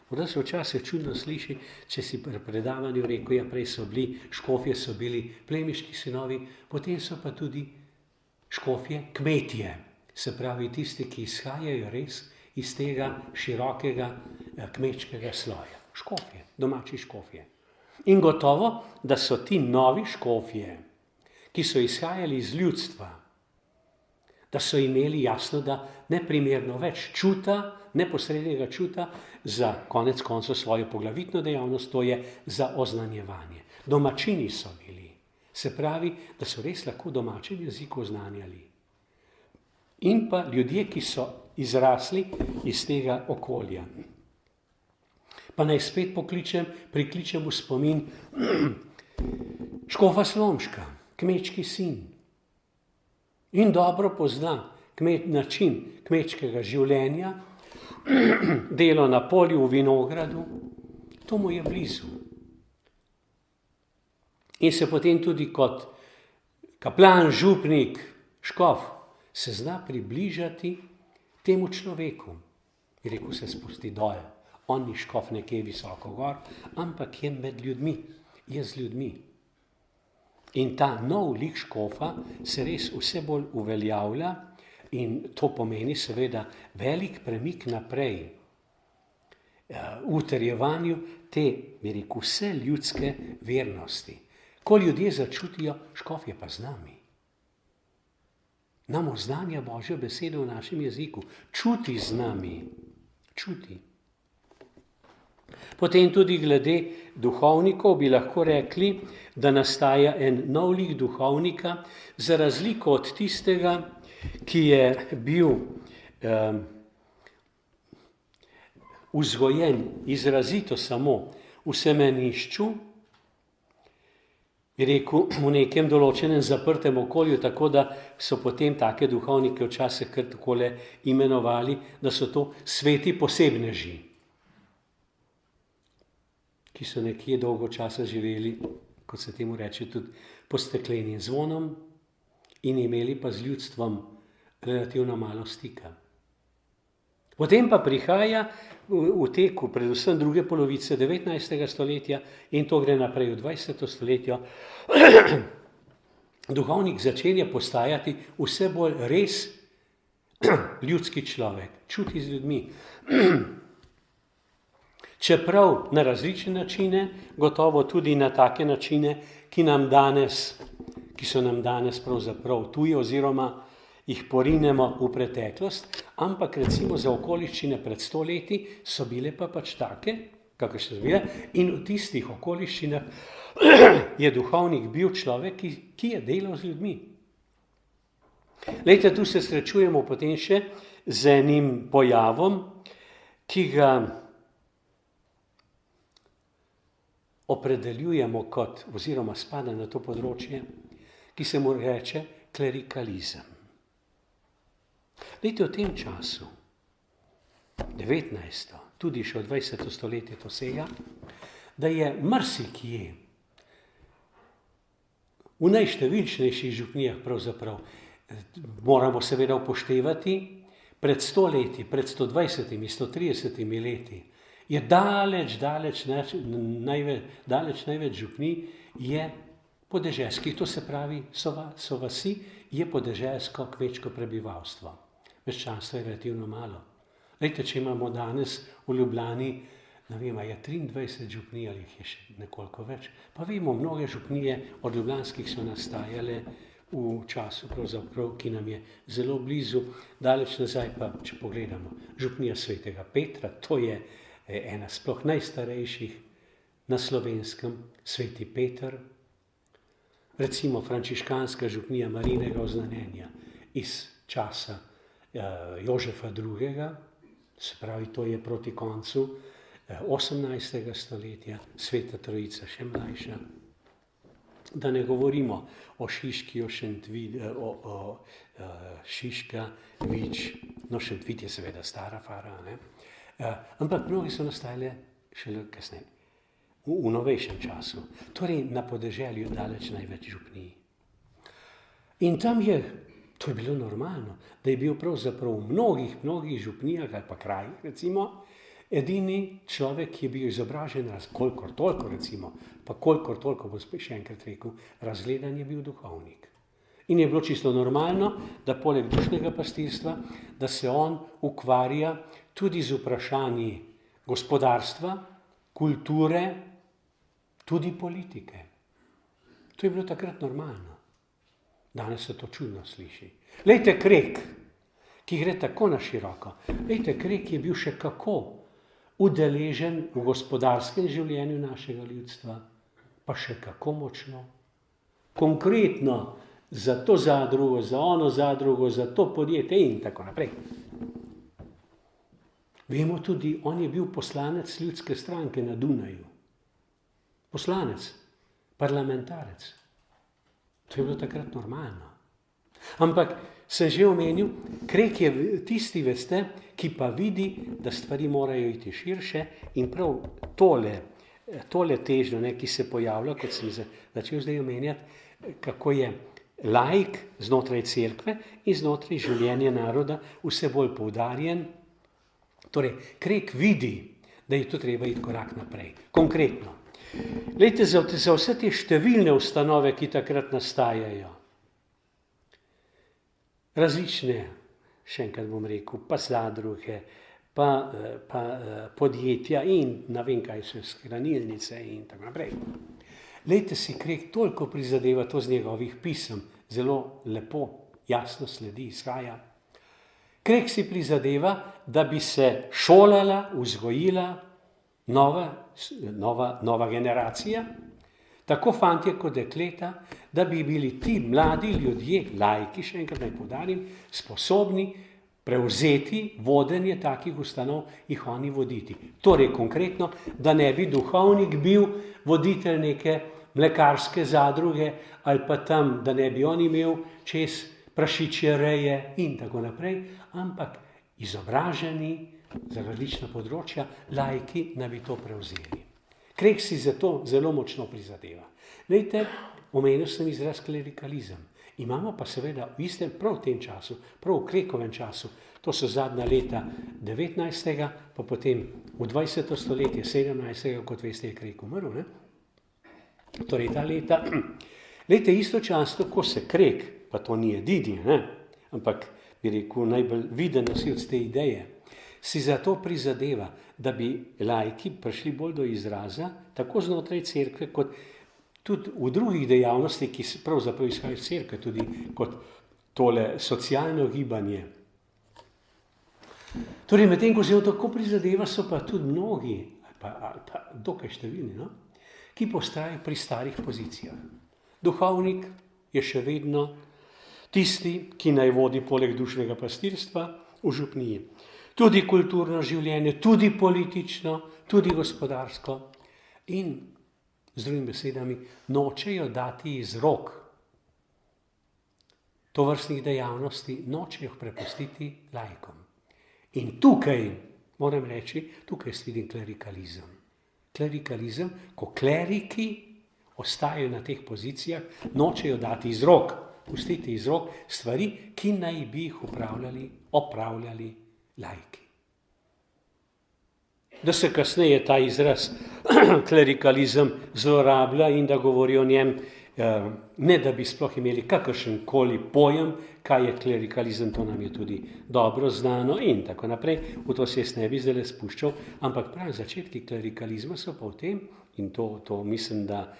Morda se včasih čudno sliši, če si pri predavanju rekel, ja, prej so bili škofje, so bili plemiški sinovi, potem so pa tudi škofje kmetje, se pravi tisti, ki izhajajo res iz tega širokega kmečkega sloja. Škofje, domači škofje. In gotovo, da so ti novi škofje, ki so izhajali iz ljudstva, da so imeli jasno, da neprimerno več čuta, neposrednega čuta za konec koncev svojo poglavitno dejavnost, to je za oznanjevanje. Domačini so bili, se pravi, da so res lahko domačen jezik oznanjali. In pa ljudje, ki so izrasli iz tega okolja. Pa naj spet prikličem v spomin škofa Slomška, kmečki sin. In dobro pozna način kmečkega življenja, delo na polju v vinogradu, to mu je blizu. In se potem tudi kot kaplan, župnik, škof, se zna približati temu človeku. In rekel, se spusti dol, On ni škof nekje visoko gor, ampak je med ljudmi, je z ljudmi. In ta nov lik škofa se res vse bolj uveljavlja in to pomeni seveda velik premik naprej v utrjevanju te, bi rekel, vse ljudske vernosti. Ko ljudje začutijo, škof je pa z nami. Nam oznanja Božjo besedo v našem jeziku. Čuti z nami. Čuti. Potem tudi glede duhovnikov bi lahko rekli, da nastaja en nov lik duhovnika, za razliko od tistega, ki je bil vzgojen izrazito samo v semenišču, bi rekel, v nekem določenem zaprtem okolju, tako da so potem take duhovnike včasih kar takole imenovali, da so to sveti posebneži, ki so nekje dolgo časa živeli, kot se temu reče, tudi pod steklenim zvonom in imeli pa z ljudstvom relativno malo stika. Potem pa prihaja v teku predvsem druge polovice 19. stoletja in to gre naprej v 20. stoletje, duhovnik začenja postajati vse bolj res ljudski človek, čuti z ljudmi. Čeprav na različne načine, gotovo tudi na take načine, ki so nam danes pravzaprav tuji oziroma jih porinemo v preteklost, ampak recimo za okoliščine pred 100 leti so bile pa pač take, kakršne so bile, in v tistih okoliščinah je duhovnik bil človek, ki je delal z ljudmi. Glejte, tu se srečujemo potem še z enim pojavom, ki ga opredeljujemo kot, oziroma spada na to področje, ki se mu reče klerikalizem. Glejte, v tem času, 19. tudi še v 20. stoletje to sega, da je marsikje v najštevilčnejših župnijah pravzaprav, moramo seveda upoštevati, pred 100 leti, pred 120, 130 leti, je daleč največ župnij je podeželskih, to se pravi, so vasi, je podeželsko kmečko prebivalstvo. Meščanstvo je relativno malo. Glejte, če imamo danes v Ljubljani, ne vem, je 23 župnij ali jih je še nekoliko več, pa vemo, mnoge župnije od ljubljanskih so nastajale v času, pravzaprav, ki nam je zelo blizu, daleč nazaj pa, če pogledamo, župnija svetega Petra, to je ena sploh najstarejših na Slovenskem, sveti Peter, recimo frančiškanska župnija Marijinega oznanjenja iz časa Jožefa II., se pravi, to je proti koncu 18. stoletja, Sveta Trojica še mlajša. Da ne govorimo o Šiški, o Šiška, Vič, no Šentvid je seveda stara fara, ne? Ampak mnogi so nastajale šele kasneje, v novejšem času, torej na podeželju daleč največ župnij. In tam to je bilo normalno, da je bil pravzaprav v mnogih župnijah ali pa krajih, recimo, edini človek, ki je bil izobražen, kolikor toliko recimo, pa kolikor toliko, bo spet še enkrat rekel, razgledan je bil duhovnik. In je bilo čisto normalno, da poleg dušnega pastirstva, da se on ukvarja tudi z vprašanji gospodarstva, kulture, tudi politike. To je bilo takrat normalno. Danes se to čudno sliši. Lejte, Krek, ki gre tako na široko. Lejte, Krek je bil še kako udeležen v gospodarskem življenju našega ljudstva, pa še kako močno. Konkretno za to zadrugo, za ono zadrugo, za to podjetje in tako naprej. Vemo tudi, on je bil poslanec ljudske stranke na Dunaju. Poslanec, parlamentarec. To je bilo takrat normalno. Ampak sem že omenil, Krek je tisti, veste, ki pa vidi, da stvari morajo iti širše in prav tole težnjo, ki se pojavlja, kot sem začel zdaj omenjati, kako je laik znotraj cerkve in znotraj življenja naroda vse bolj poudarjen. Torej, Krek vidi, da je to treba iti korak naprej. Konkretno. Glejte, za vse te številne ustanove, ki takrat nastajajo, različne, še enkrat bom rekel, pa zadruge, pa podjetja in ne vem kaj še, hranilnice in tako naprej. Glejte, si Krek toliko prizadeva, to z njegovih pisem, zelo lepo, jasno sledi, izhaja. Krek si prizadeva, da bi se šolala, vzgojila nova generacija, tako fantje kot dekleta, da bi bili ti mladi ljudje, laiki, še enkrat naj poudarim, sposobni prevzeti vodenje takih ustanov, jih oni voditi. Torej konkretno, da ne bi duhovnik bil voditelj neke mlekarske zadruge ali pa tam, da ne bi on imel čez prašičje reje in tako naprej, ampak izobraženi za različna področja, laiki naj bi to prevzeli. Krek si zato zelo močno prizadeva. Glejte, omenil sem izraz klerikalizem. Imamo pa seveda v istem, prav v tem času, prav v Krekovem času, to so zadnja leta 19. pa potem v 20. stoletje, 17. kot veste, je Krek umrl, ne? Torej ta leta, glejte, istočasno, ko se Krek, pa to ni edini, ne? Ampak bi rekel, najbolj viden nosilec te ideje, si zato prizadeva, da bi laiki prišli bolj do izraza, tako znotraj cerkve, kot tudi v drugih dejavnosti, ki pravzaprav izhajajo iz cerkve, tudi kot tole socialno gibanje. Torej, medtem ko se tako prizadeva, so pa tudi mnogi, ali pa dokaj številni, no? Ki postajajo pri starih pozicijah. Duhovnik je še vedno tisti, ki naj vodi poleg dušnega pastirstva v župniji. Tudi kulturno življenje, tudi politično, tudi gospodarsko in z drugimi besedami nočejo dati iz rok tovrstnih dejavnosti, nočejo prepustiti laikom. In tukaj, moram reči, tukaj vidim klerikalizem. Klerikalizem, ko kleriki ostajajo na teh pozicijah, nočejo dati iz rok, pustiti iz rok stvari, ki naj bi jih opravljali laiki. Da se kasneje ta izraz klerikalizem zlorablja in da govori o njem, ne da bi sploh imeli kakršenkoli pojem, kaj je klerikalizem, to nam je tudi dobro znano in tako naprej, v to se jaz ne bi zdaj spuščal, ampak pravi začetki klerikalizma so pa v tem, in to mislim, da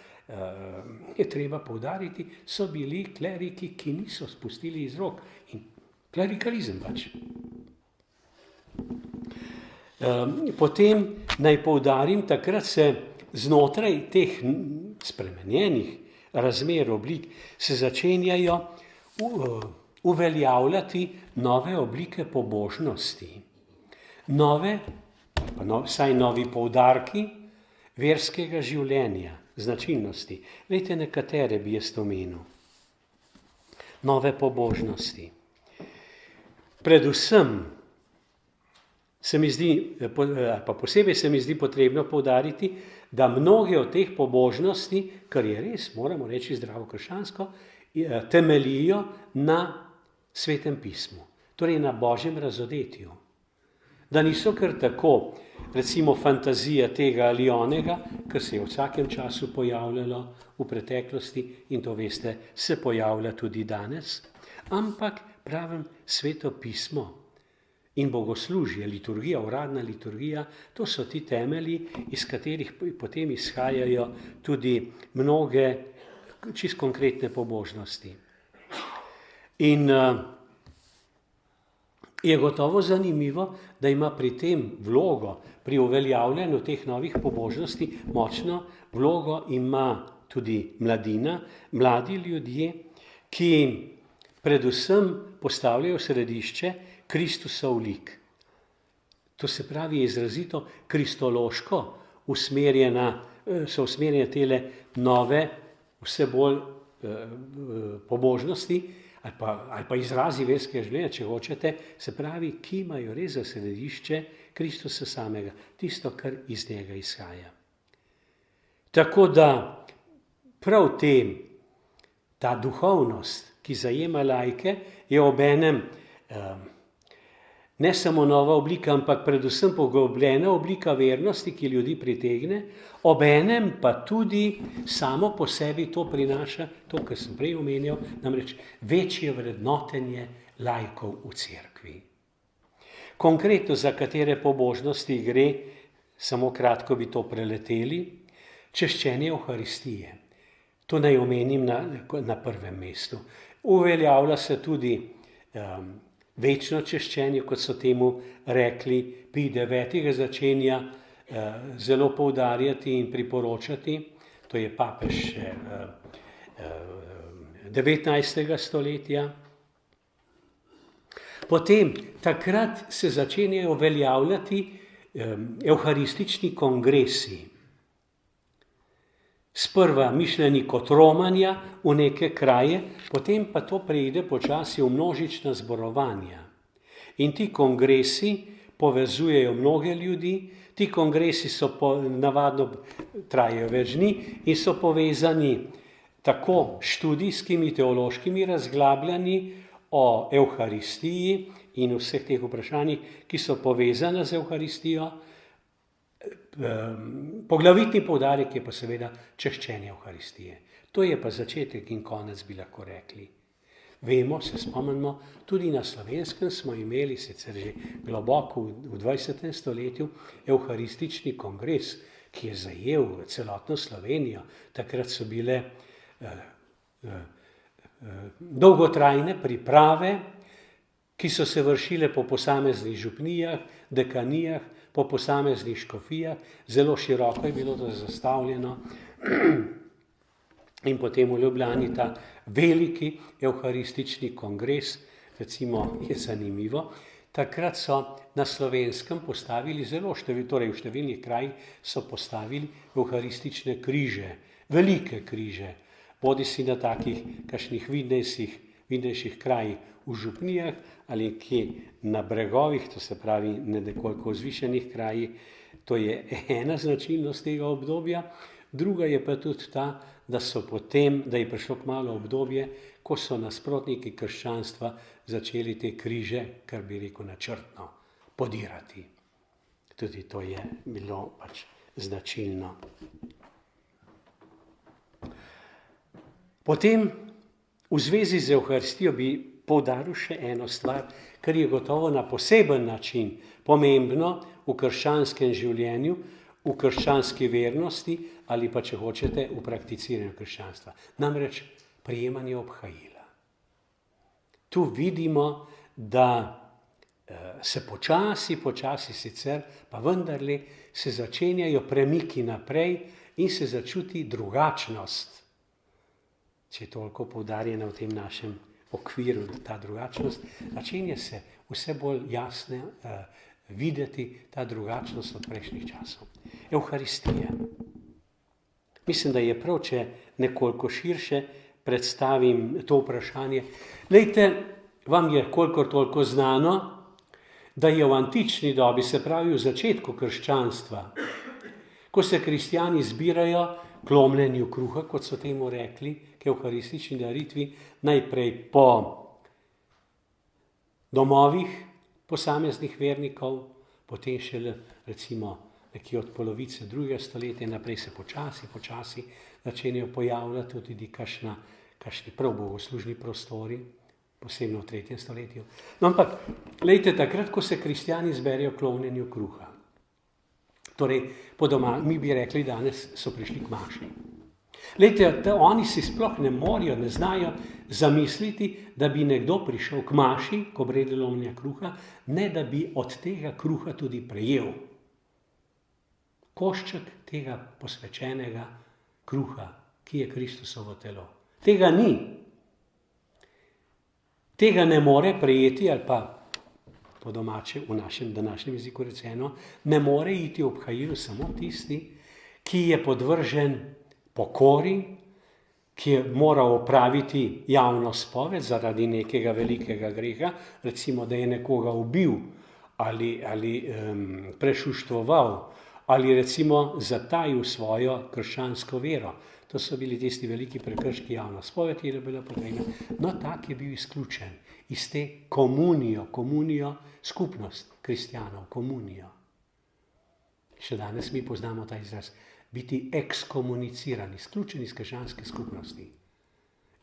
je treba poudariti, so bili kleriki, ki niso spustili iz rok. In klerikalizem pač. Potem naj poudarim, takrat se znotraj teh spremenjenih razmer, oblik, se začenjajo uveljavljati nove oblike pobožnosti. Vsaj novi poudarki verskega življenja, značilnosti. Glejte, nekatere bi jaz omenil. Nove pobožnosti. Predvsem se mi zdi, pa posebej se mi zdi potrebno poudariti, da mnoge od teh pobožnosti, kar je res, moramo reči zdravo krščansko, temeljijo na Svetem pismu, torej na Božjem razodetju. Da niso kar tako, recimo fantazija tega ali onega, kar se je v vsakem času pojavljalo v preteklosti in to veste, se pojavlja tudi danes, ampak pravim Sveto pismo. In bogoslužje, liturgija, uradna liturgija, to so ti temelji, iz katerih potem izhajajo tudi mnoge čisto konkretne pobožnosti. In je gotovo zanimivo, da ima pri tem vlogo, pri uveljavljanju teh novih pobožnosti, močno vlogo ima tudi mladina, mladi ljudje, ki predvsem postavljajo v središče Kristusov lik. To se pravi izrazito kristološko so usmerjene tele nove, vse bolj pobožnosti ali pa izrazi verskega življenja, če hočete, se pravi, ki imajo res za središče Kristusa samega, tisto, kar iz njega izhaja. Tako da prav ta duhovnost, ki zajema laike, je obenem ne samo nova oblika, ampak predvsem poglobljena oblika vernosti, ki ljudi pritegne, obenem pa tudi samo po sebi to prinaša, to, kar sem prej omenjal, namreč večje vrednotenje laikov v cerkvi. Konkretno, za katere pobožnosti gre, samo kratko bi to preleteli, češčenje Evharistije. To naj omenim na prvem mestu. Uveljavlja se tudi večno češčenje, kot so temu rekli, pri 9. začenja zelo poudarjati in priporočati, to je papež 19. stoletja. Potem, takrat se začenjajo uveljavljati evharistični kongresi. Sprva mišljeni kot romanja v neke kraje, potem pa to preide počasi v množična zborovanja. In ti kongresi povezujejo mnoge ljudi, ti kongresi navadno trajajo več dni in so povezani tako študijskimi, teološkimi razglabljanji o Evharistiji in vseh teh vprašanjih, ki so povezane z Evharistijo. Poglavitni poudarek je pa seveda češčenje Evharistije. To je pa začetek in konec, bi lahko rekli. Vemo, se spomnimo, tudi na Slovenskem smo imeli sicer že globoko v 20. stoletju evharistični kongres, ki je zajel celotno Slovenijo. Takrat so bile dolgotrajne priprave, ki so se vršile po posameznih župnijah, dekanijah, po posameznih škofijah, zelo široko je bilo to zastavljeno. In potem v Ljubljani ta veliki evharistični kongres, recimo je zanimivo, takrat so na Slovenskem postavili torej v številnih krajih so postavili evharistične križe, velike križe, bodisi na takih kakšnih vidnejših krajih v župnijah ali kje na bregovih, to se pravi na nekoliko vzvišenih krajih. To je ena značilnost tega obdobja. Druga je pa tudi ta, da je prišlo kmalu obdobje, ko so nasprotniki krščanstva začeli te križe, kar bi rekel načrtno, podirati. Tudi to je bilo pač značilno. Potem v zvezi z Evharistijo bi poudaril še eno stvar, kar je gotovo na poseben način pomembno v krščanskem življenju, v krščanski vernosti ali pa, če hočete, v prakticiranju krščanstva. Namreč prejemanje obhajila. Tu vidimo, da se počasi sicer, pa vendarle se začenjajo premiki naprej in se začuti drugačnost. Če je toliko poudarjena v tem našem okviru, ta drugačnost, začenja se vse bolj jasno videti ta drugačnost od prejšnjih časov. Evharistija. Mislim, da je prav, če nekoliko širše predstavim to vprašanje. Glejte, vam je kolikor toliko znano, da je v antični dobi, se pravi v začetku krščanstva, ko se kristjani zbirajo k lomljenju kruha, kot so temu rekli, k evharistični daritvi, najprej po domovih posameznih vernikov, potem šele recimo nekje od polovice 2. stoletja naprej se počasi začenjajo pojavljati tudi kakšni prav bogoslužni prostori, posebno v 3. stoletju. No, ampak, glejte, takrat, ko se kristjani zberejo k lomljenju kruha, torej po doma, mi bi rekli danes, so prišli k maši. Glejte, oni si sploh ne morejo, ne znajo zamisliti, da bi nekdo prišel k maši, ko brede lomljenja kruha, ne da bi od tega kruha tudi prejel košček tega posvečenega kruha, ki je Kristusovo telo. Tega ni. Tega ne more prejeti, ali pa po domače, v našem današnjem jeziku rečeno, ne more iti v obhajilu samo tisti, ki je podvržen pokori, ki je moral opraviti javno spoved zaradi nekega velikega greha, recimo, da je nekoga ubil ali prešuštvoval, ali recimo zatajil svojo krščansko vero. to so bili tisti veliki prekrški, javna spoved je bila potrebna. No, tak je bil izključen iz te komunijo, skupnost kristjanov, komunijo. Še danes mi poznamo ta izraz, biti ekskomunicirani, izključeni iz krščanske skupnosti.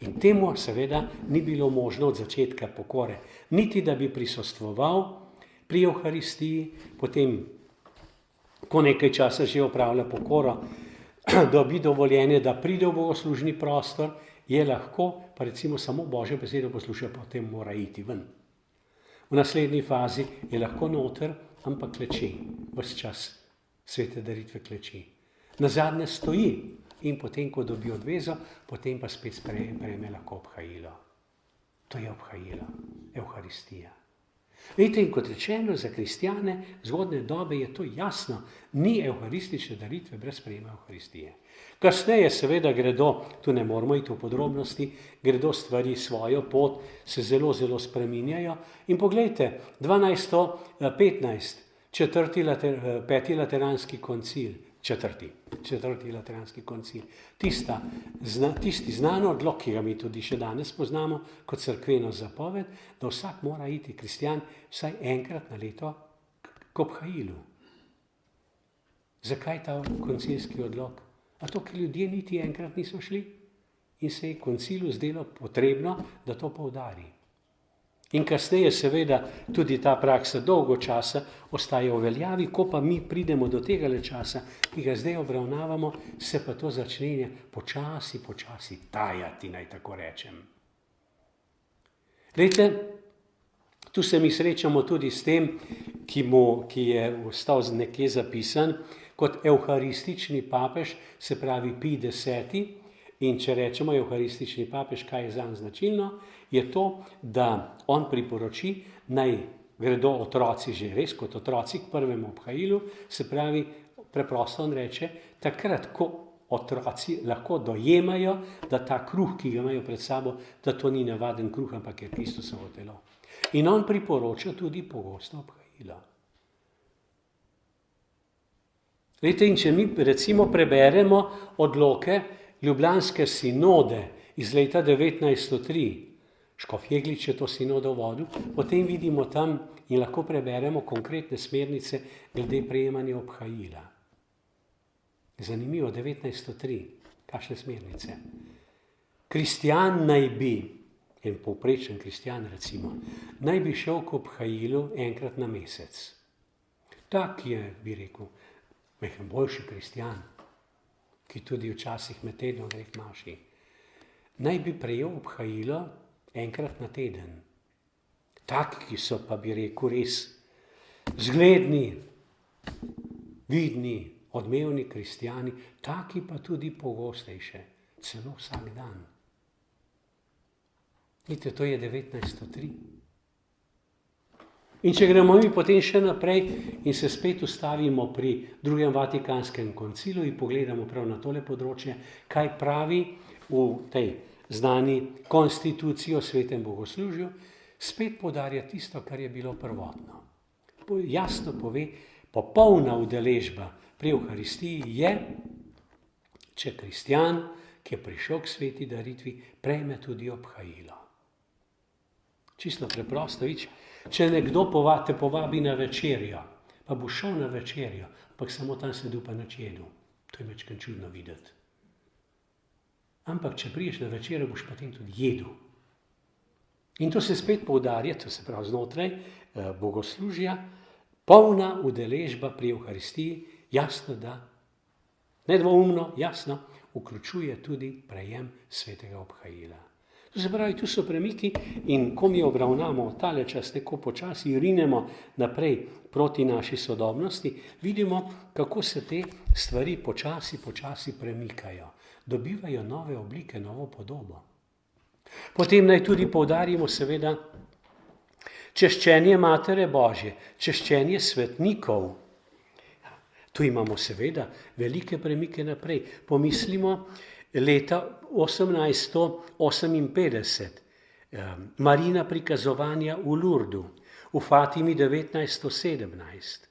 In temu seveda ni bilo možno od začetka pokore, niti da bi prisostvoval pri Evharistiji, potem, ko nekaj časa že opravlja pokoro, dobi dovoljenje, da pride v bogoslužni prostor, je lahko, pa recimo samo Božjo besedo posluša, potem mora iti ven. V naslednji fazi je lahko noter, ampak kleči, ves čas svete daritve kleči. Nazadnje stoji in potem, ko dobi odvezo, potem pa spet prejme lahko obhajilo. To je obhajilo, Evharistija. Vidite, in kot rečeno, za kristjane zgodne dobe je to jasno, ni evharistične daritve brez prejema Evharistije. Kasneje seveda gredo, tu ne moramo iti v podrobnosti, gredo stvari svojo pot, se zelo, zelo spreminjajo. In poglejte, 1215, peti lateranski koncil, četrti lateranski koncil, tisti znan odlok, ki ga mi tudi še danes poznamo kot cerkveno zapoved, da vsak mora iti kristjan vsaj enkrat na leto k obhajilu. Zakaj ta koncilski odlok? A to, ker ljudje niti enkrat niso šli in se je koncilu zdelo potrebno, da to poudari. In kasneje seveda tudi ta praksa dolgo časa ostaja v veljavi, ko pa mi pridemo do tega časa, ki ga zdaj obravnavamo, se pa to začne počasi tajati, naj tako rečem. Glejte, tu se mi srečamo tudi s tem, ki je ostal nekje zapisan kot evharistični papež, se pravi Pij X. In če rečemo evharistični papež, kaj je zanj značilno, je to, da on priporoči, naj gredo otroci že res kot otroci k prvemu obhajilu, se pravi, preprosto on reče, takrat, ko otroci lahko dojemajo, da ta kruh, ki ga imajo pred sabo, da to ni navaden kruh, ampak je Kristusovo telo. In on priporoča tudi pogosto obhajilo. Vidite, in če mi recimo preberemo odloke Ljubljanske sinode iz leta 1903, Škof Jeglič je to sinodo vodil, potem vidimo tam in lahko preberemo konkretne smernice glede prejemanja obhajila. Zanimivo, 1903, kakšne smernice. Kristjan naj bi, en povprečen kristjan recimo, naj bi šel k obhajilu enkrat na mesec. Tak je, bi rekel, mehen boljši kristjan, ki tudi včasih med tednom gre k maši, naj bi prejel obhajilo enkrat na teden. Taki, ki so pa, bi rekel, res zgledni, vidni, odmevni kristjani, taki pa tudi pogostejše, celo vsak dan. Vidite, to je 1903. In če gremo mi potem še naprej in se spet ustavimo pri drugem Vatikanskem koncilu in pogledamo prav na tole področje, kaj pravi v tej znani konstituciji o svetem bogoslužju, spet poudarja tisto, kar je bilo prvotno. Jasno pove, popolna udeležba pri Evharistiji je, če kristjan, ki je prišel k sveti daritvi, prejme tudi obhajilo. Čisto preprosto, če nekdo te povabi na večerjo, pa bo šel na večerjo, ampak samo tam sedel pa nič jedel. To je večkrat čudno videti. Ampak če priješ na večerjo, boš potem tudi jedel. In to se spet poudarja, to se pravi znotraj bogoslužja, polna udeležba pri Evharistiji, jasno da, nedvoumno, jasno, vključuje tudi prejem svetega obhajila. To se pravi, tu so premiki in ko mi obravnamo tale čas, tako počasi rinemo naprej proti naši sodobnosti, vidimo, kako se te stvari počasi premikajo, dobivajo nove oblike, novo podobo. Potem naj tudi poudarimo seveda češčenje Matere Božje, češčenje svetnikov. Tu imamo seveda velike premike naprej. Pomislimo, leta 1858, Marina prikazovanja v Lurdu, v Fatimi 1917.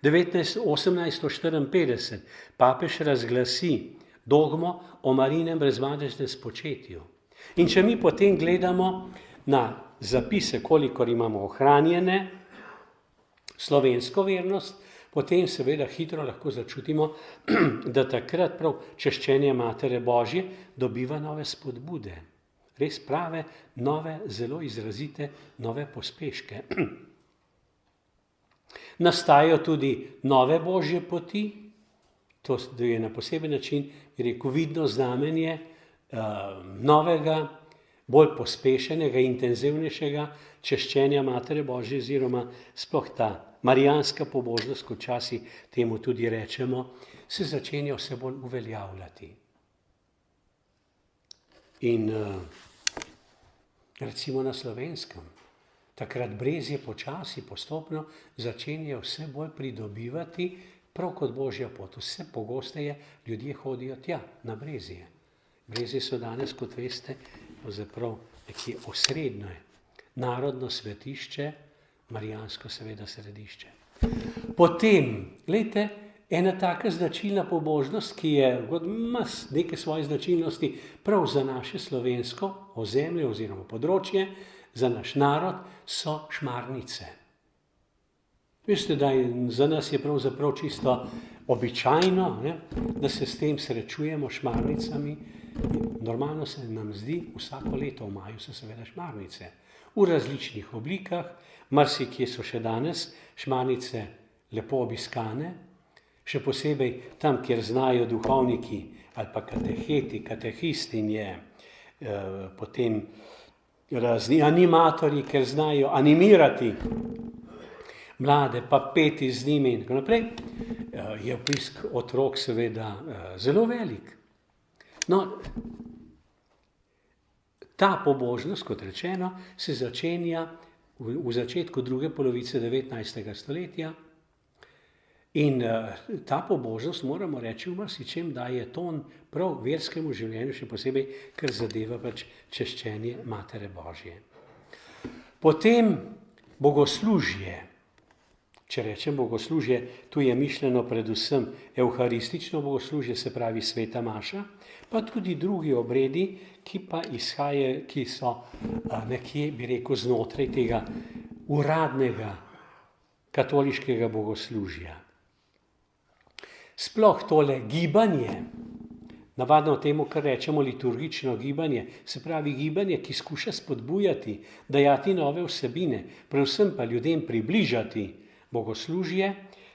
1854 papež razglasi dogmo o Marijinem brezmadežnem spočetju. In če mi potem gledamo na zapise, kolikor imamo ohranjene slovensko vernost, potem seveda hitro lahko začutimo, da takrat prav češčenje Matere Božje dobiva nove spodbude. Res prave, nove, zelo izrazite, nove pospeške. Nastajajo tudi nove božje poti, to je na poseben način, bi rekel, vidno znamenje novega, bolj pospešenega, intenzivnejšega češčenja Matere Božje, oziroma sploh ta marijanska pobožnost, kot včasih temu tudi rečemo, se začenja vse bolj uveljavljati. In recimo na Slovenskem, takrat Brezje počasi, postopno začenjajo vse bolj pridobivati prav kot božja pot. Vse pogosteje ljudje hodijo tja, na Brezje. Brezje so danes, kot veste, pravzaprav nekje osrednje narodno svetišče, marijansko seveda središče. Potem, gledajte, ena taka značilna pobožnost, ki ima neke svoje značilnosti prav za naše slovensko ozemlje oziroma področje, za naš narod, so šmarnice. Veste, da za nas je pravzaprav čisto običajno, da se s tem srečujemo šmarnicami. Normalno se nam zdi, vsako leto v maju so seveda šmarnice. V različnih oblikah, marsikje so še danes šmarnice lepo obiskane, še posebej tam, kjer znajo duhovniki ali pa kateheti, katehistinje, potem razni animatorji, ker znajo animirati mlade, pa peti z njimi in tako naprej, je obisk otrok seveda zelo velik. No, ta pobožnost, kot rečeno, se začenja v začetku druge polovice 19. stoletja in ta pobožnost, moramo reči, v marsičem daje ton prav verskemu življenju, še posebej, ker zadeva pač češčenje Matere Božje. Potem bogoslužje. Če rečem bogoslužje, tu je mišljeno predvsem evharistično bogoslužje, se pravi sveta maša, pa tudi drugi obredi, ki pa izhajajo, ki so nekje, bi rekel, znotraj tega uradnega katoliškega bogoslužja. Sploh tole gibanje, navadno temu, kar rečemo liturgično gibanje, se pravi gibanje, ki skuša spodbujati, dajati nove vsebine, predvsem pa ljudem približati bogoslužje,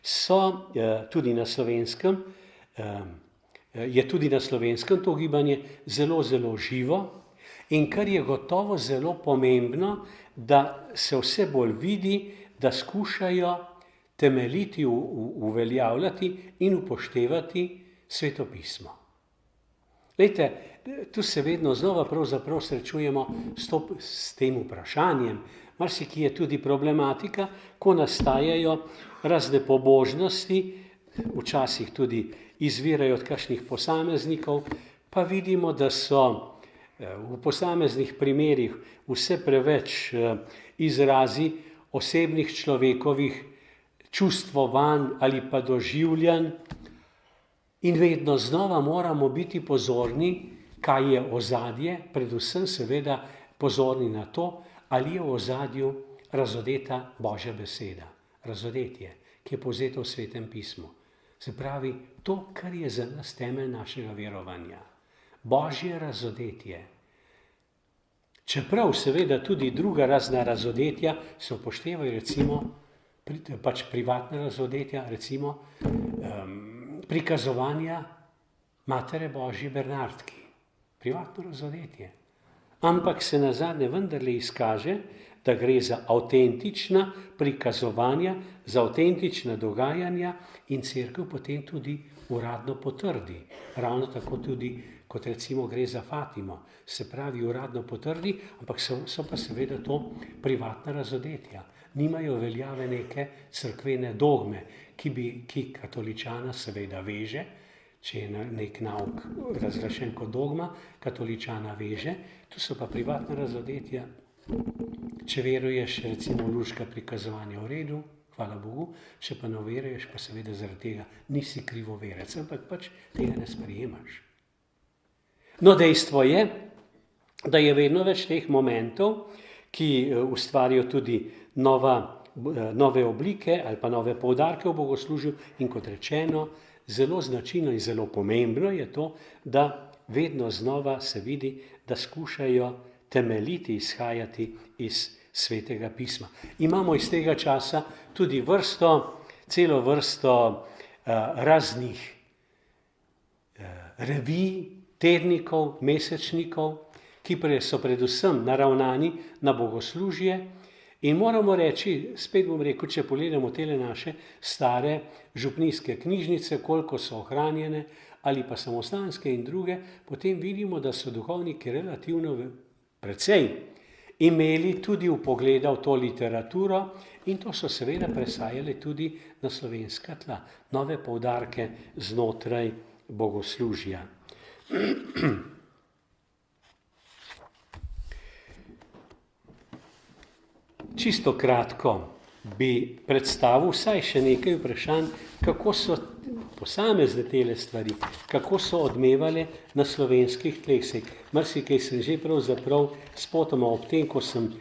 so tudi na Slovenskem, je tudi na Slovenskem to gibanje zelo, zelo živo in kar je gotovo zelo pomembno, da se vse bolj vidi, da skušajo temeljiti, uveljavljati in upoštevati svetopismo. Glejte, tu se vedno znova pravzaprav srečujemo s tem vprašanjem. Marsikje je tudi problematika, ko nastajajo razne pobožnosti, včasih tudi izvirajo od kakšnih posameznikov, pa vidimo, da so v posameznih primerih vse preveč izrazi osebnih človekovih čustvovanj ali pa doživljanj in vedno znova moramo biti pozorni, kaj je ozadje, predvsem seveda pozorni na to, ali je v ozadju razodeta Božja beseda, razodetje, ki je povzeto v Svetem pismu. Se pravi, to, kar je za nas temelj našega verovanja. Božje razodetje. Čeprav seveda tudi druga razna razodetja se upoštevajo, recimo pač privatna razodetja, recimo prikazovanja Matere Božje Bernardki. Privatno razodetje. Ampak se nazadnje vendarle izkaže, da gre za avtentična prikazovanja, za avtentična dogajanja in cerkev potem tudi uradno potrdi. Ravno tako tudi, kot recimo gre za Fatimo, se pravi uradno potrdi, ampak so pa seveda to privatna razodetja. Nimajo veljave neke cerkvene dogme, ki katoličana seveda veže, če je nek nauk razglašen kot dogma, katoličana veže, tu so pa privatna razodetja. Če veruješ, recimo, luška prikazovanja v redu, hvala Bogu, če pa ne veruješ, pa seveda zaradi tega nisi krivoverec, ampak pač tega ne sprejemaš. No, dejstvo je, da je vedno več teh momentov, ki ustvarijo tudi nove oblike ali pa nove poudarke v bogoslužju in kot rečeno, zelo značilno in zelo pomembno je to, da vedno znova se vidi, da skušajo temeljiti izhajati iz Svetega pisma. Imamo iz tega časa tudi celo vrsto raznih revij, tednikov, mesečnikov, ki so predvsem naravnani na bogoslužje in moramo reči, spet bom rekel, če pogledamo tele naše stare župnijske knjižnice, koliko so ohranjene ali pa samostanske in druge, potem vidimo, da so duhovniki relativno precej imeli tudi vpogleda v to literaturo in to so seveda presajali tudi na slovenska tla, nove poudarke znotraj bogoslužja. Čisto kratko bi predstavil vsaj še nekaj vprašanj, kako so posamezne tele stvari, kako so odmevale na slovenskih tleh. Marsikaj sem že pravzaprav spotoma ob tem, ko sem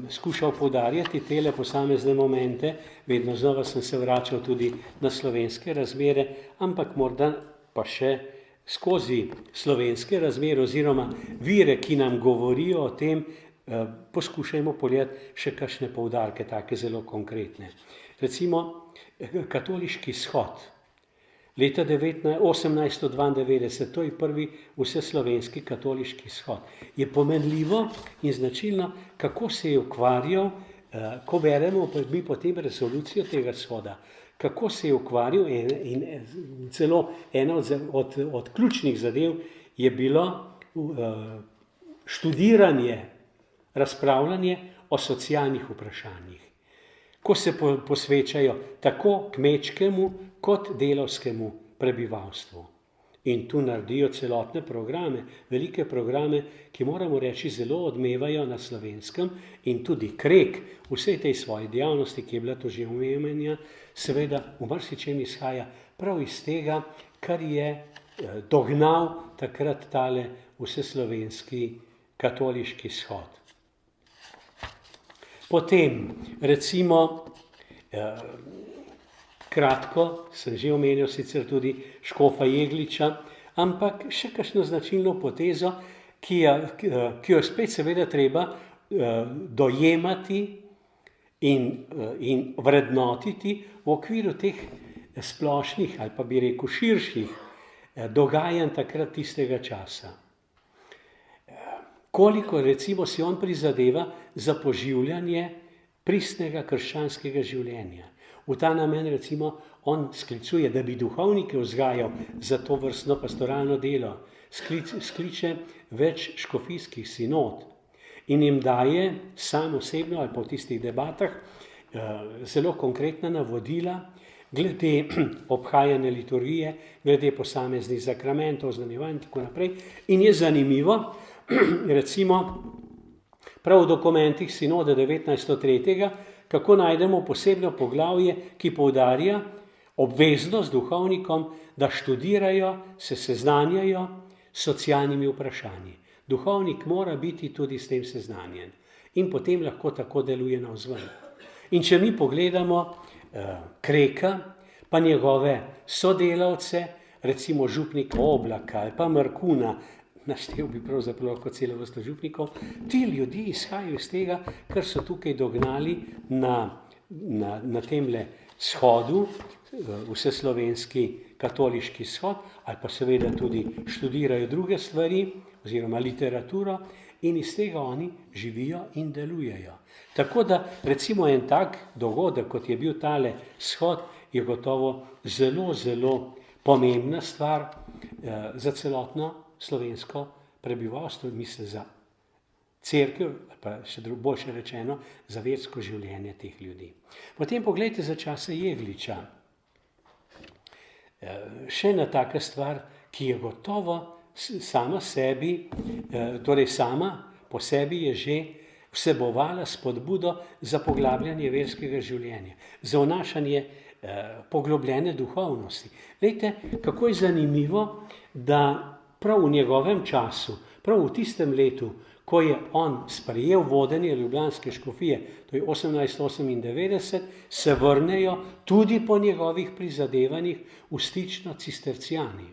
skušal poudarjati tele posamezne momente, vedno znova sem se vračal tudi na slovenske razmere, ampak morda pa še skozi slovenske razmere oziroma vire, ki nam govorijo o tem, poskušajmo pogledati še kakšne poudarke, take zelo konkretne. Recimo katoliški shod. Leta 1892, to je prvi vseslovenski katoliški shod. Je pomenljivo in značilno, kako se je ukvarjal, ko beremo mi potem resolucijo tega shoda, kako se je ukvarjal in celo ena od ključnih zadev je bilo študiranje, razpravljanje o socialnih vprašanjih, ko se posvečajo tako kmečkemu kot delavskemu prebivalstvu. In tu naredijo celotne programe, velike programe, ki moramo reči zelo odmevajo na Slovenskem in tudi Krek vsej tej svoji dejavnosti, ki je bila to že omenjena, seveda v marsičem izhaja prav iz tega, kar je dognal takrat tale vseslovenski katoliški shod. Potem, recimo, kratko, sem že omenil sicer tudi škofa Jegliča, ampak še kakšno značilno potezo, ki jo spet seveda treba dojemati in vrednotiti v okviru teh splošnih ali pa bi rekel širših dogajanj takrat tistega časa. Koliko recimo si on prizadeva za poživljanje pristnega krščanskega življenja. V ta namen recimo on sklicuje, da bi duhovnike vzgajal za to vrstno pastoralno delo, skliče več škofijskih sinod in jim daje sam osebno ali pa v tistih debatah zelo konkretna navodila glede obhajanja liturgije, glede posameznih zakramentov, znamenjevanj in tako naprej. In je zanimivo, recimo, prav v dokumentih sinode 1903, kako najdemo posebno poglavje, ki poudarja obveznost duhovnikom, da študirajo, se seznanjajo s socialnimi vprašanji. Duhovnik mora biti tudi s tem seznanjen in potem lahko tako deluje navzven. In če mi pogledamo Kreka, pa njegove sodelavce, recimo župnika Oblaka ali pa Markuna, naštel bi pravzaprav lahko celo vrsto župnikov, ti ljudje izhajajo iz tega, kar so tukaj dognali na temle shodu, vseslovenski katoliški shod, ali pa seveda tudi študirajo druge stvari oziroma literaturo in iz tega oni živijo in delujejo. Tako da recimo en tak dogodek, kot je bil tale shod, je gotovo zelo, zelo pomembna stvar za celotno slovensko prebivalstvo, mislim za cerkev, pa še boljše rečeno, za versko življenje teh ljudi. Potem pogledajte za časa Jegliča. Še ena taka stvar, ki je gotovo sama po sebi je že vsebovala spodbudo za poglabljanje verskega življenja, za vnašanje poglobljene duhovnosti. Glejte, kako je zanimivo, da prav v njegovem času, prav v tistem letu, ko je on sprejel vodenje ljubljanske škofije, to je 1898, se vrnejo tudi po njegovih prizadevanjih v stično cistercijani.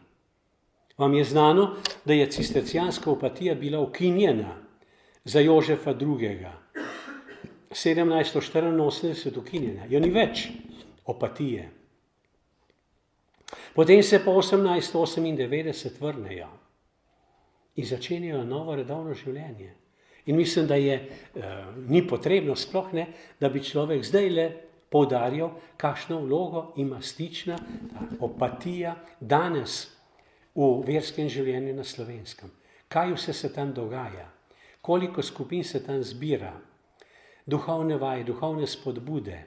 Vam je znano, da je cistercijanska opatija bila ukinjena za Jožefa II. 1784 ukinjena, jo ni več opatije. Potem se po 1898 vrnejo in začenjajo novo redovno življenje. In mislim, da ni potrebno sploh ne, da bi človek zdaj le poudarjal, kakšno vlogo ima stična opatija danes v verskem življenju na Slovenskem. Kaj vse se tam dogaja, koliko skupin se tam zbira, duhovne vaje, duhovne spodbude.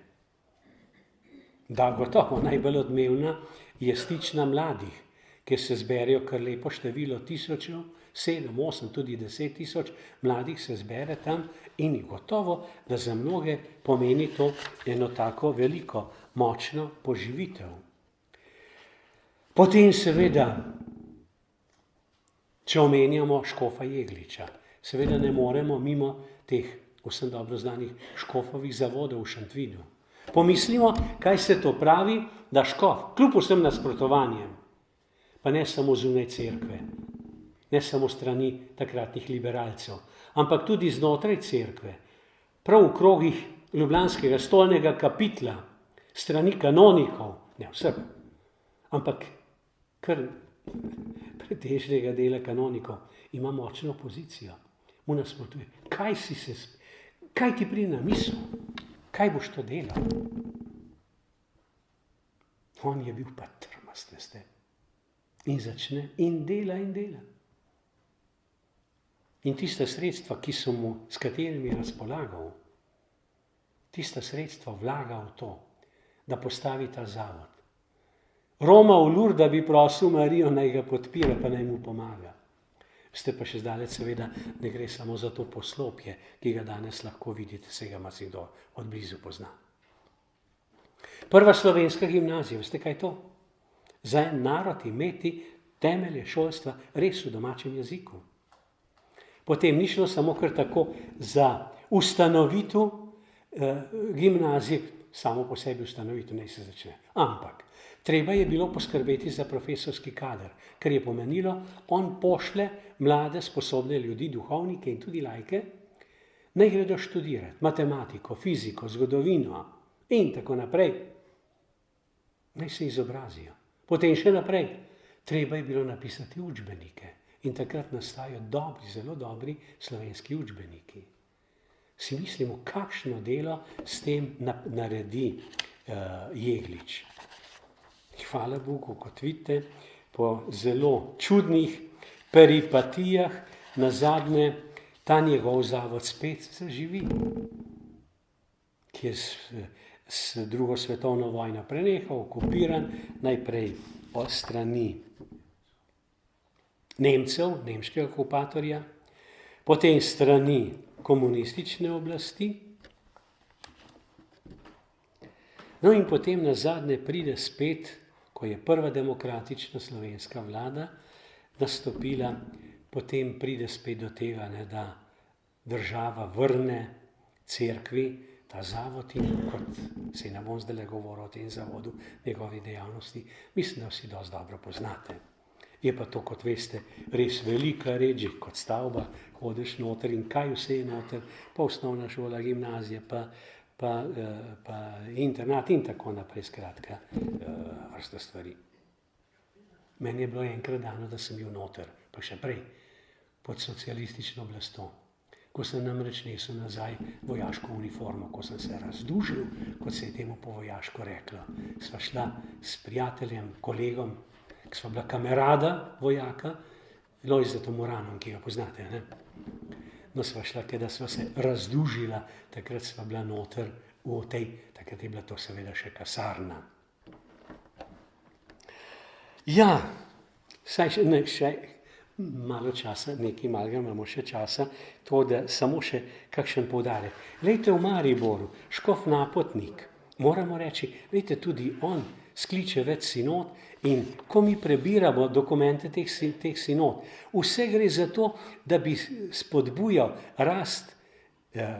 Da, gotovo najbolj odmevna je stična mladih, kjer se zberejo kar lepo število tisočev, 7, 8, tudi 10 tisoč mladih se zbere tam in gotovo, da za mnoge pomeni to eno tako veliko, močno poživitev. Potem seveda, če omenjamo škofa Jegliča, seveda ne moremo mimo teh vsem dobro znanih škofovih zavodov v Šentvidu. Pomislimo, kaj se to pravi, da škof, kljub vsem nasprotovanjem, pa ne samo zunaj cerkve, ne samo strani takratnih liberalcev, ampak tudi znotraj cerkve, prav v krogih ljubljanskega stolnega kapitla, strani kanonikov, ne vseh, ampak kar pretežnega dela kanonikov, ima močno pozicijo, mu nasprotuje. Kaj ti pride na misel? Kaj boš to delal? On je bil pa trmast, veste. In začne in dela in dela. In tista sredstva, s katerimi je razpolagal, tista sredstva vlaga v to, da postavi ta zavod. Roma v Lourdes, da bi prosil Marijo, naj ga podpira, pa naj mu pomaga. Ste pa še zdaleč, seveda, ne gre samo za to poslopje, ki ga danes lahko vidite, se ga marsikdo od blizu pozna. Prva slovenska gimnazija, veste kaj je to? Za en narod imeti temelje šolstva res v domačem jeziku. Potem ni šlo samo kar tako za ustanovitev gimnazije, samo po sebi ustanovitev, naj se začne. Ampak treba je bilo poskrbeti za profesorski kader, ker je pomenilo, on pošle mlade, sposobne ljudi, duhovnike in tudi laike, naj gredo študirati matematiko, fiziko, zgodovino in tako naprej. Naj se izobrazijo. Potem še naprej, treba je bilo napisati učbenike in takrat nastajajo dobri, zelo dobri slovenski učbeniki. Si mislimo, kakšno delo s tem naredi Jeglič. Hvala Bogu, kot vidite, po zelo čudnih peripatijah nazadnje ta njegov zavod spet zaživi, ki je s drugo svetovno vojno prenehal, okupiran, najprej od strani Nemcev, nemškega okupatorja, potem strani komunistične oblasti, no in potem nazadnje pride spet, ko je prva demokratična slovenska vlada nastopila, potem pride spet do tega, da država vrne cerkvi ta zavod in kot se ne bom zdaj govoril o tem zavodu, njegovi dejavnosti, mislim, da vsi dosti dobro poznate. Je pa to, kot veste, res velika reč, kot stavba, hodiš noter in kaj vse je noter, pa osnovna šola, gimnazija, pa internat in tako naprej, skratka, vrsta stvari. Meni je bilo enkrat dano, da sem bil noter, pa še prej, pod socialistično oblastjo. Ko sem namreč nesel nazaj vojaško uniformo, ko sem se razdužil, kot se je temu po vojaško reklo. Sva šla s prijateljem, kolegom, ki sva bila kamerada vojaka, Lojzetom Moranom, ki ga poznate, ne? No, sva šla, da sva se razdužila, takrat sva bila noter v tej, takrat je bila to seveda še kasarna. Ja, saj še malo časa, nekaj malega imamo še časa, to, da samo še kakšen poudarek. Glejte, v Mariboru, škof Napotnik, moramo reči, glejte, tudi on skliče več sinod in ko mi prebiramo dokumente teh sinod, vse gre za to, da bi spodbujal rast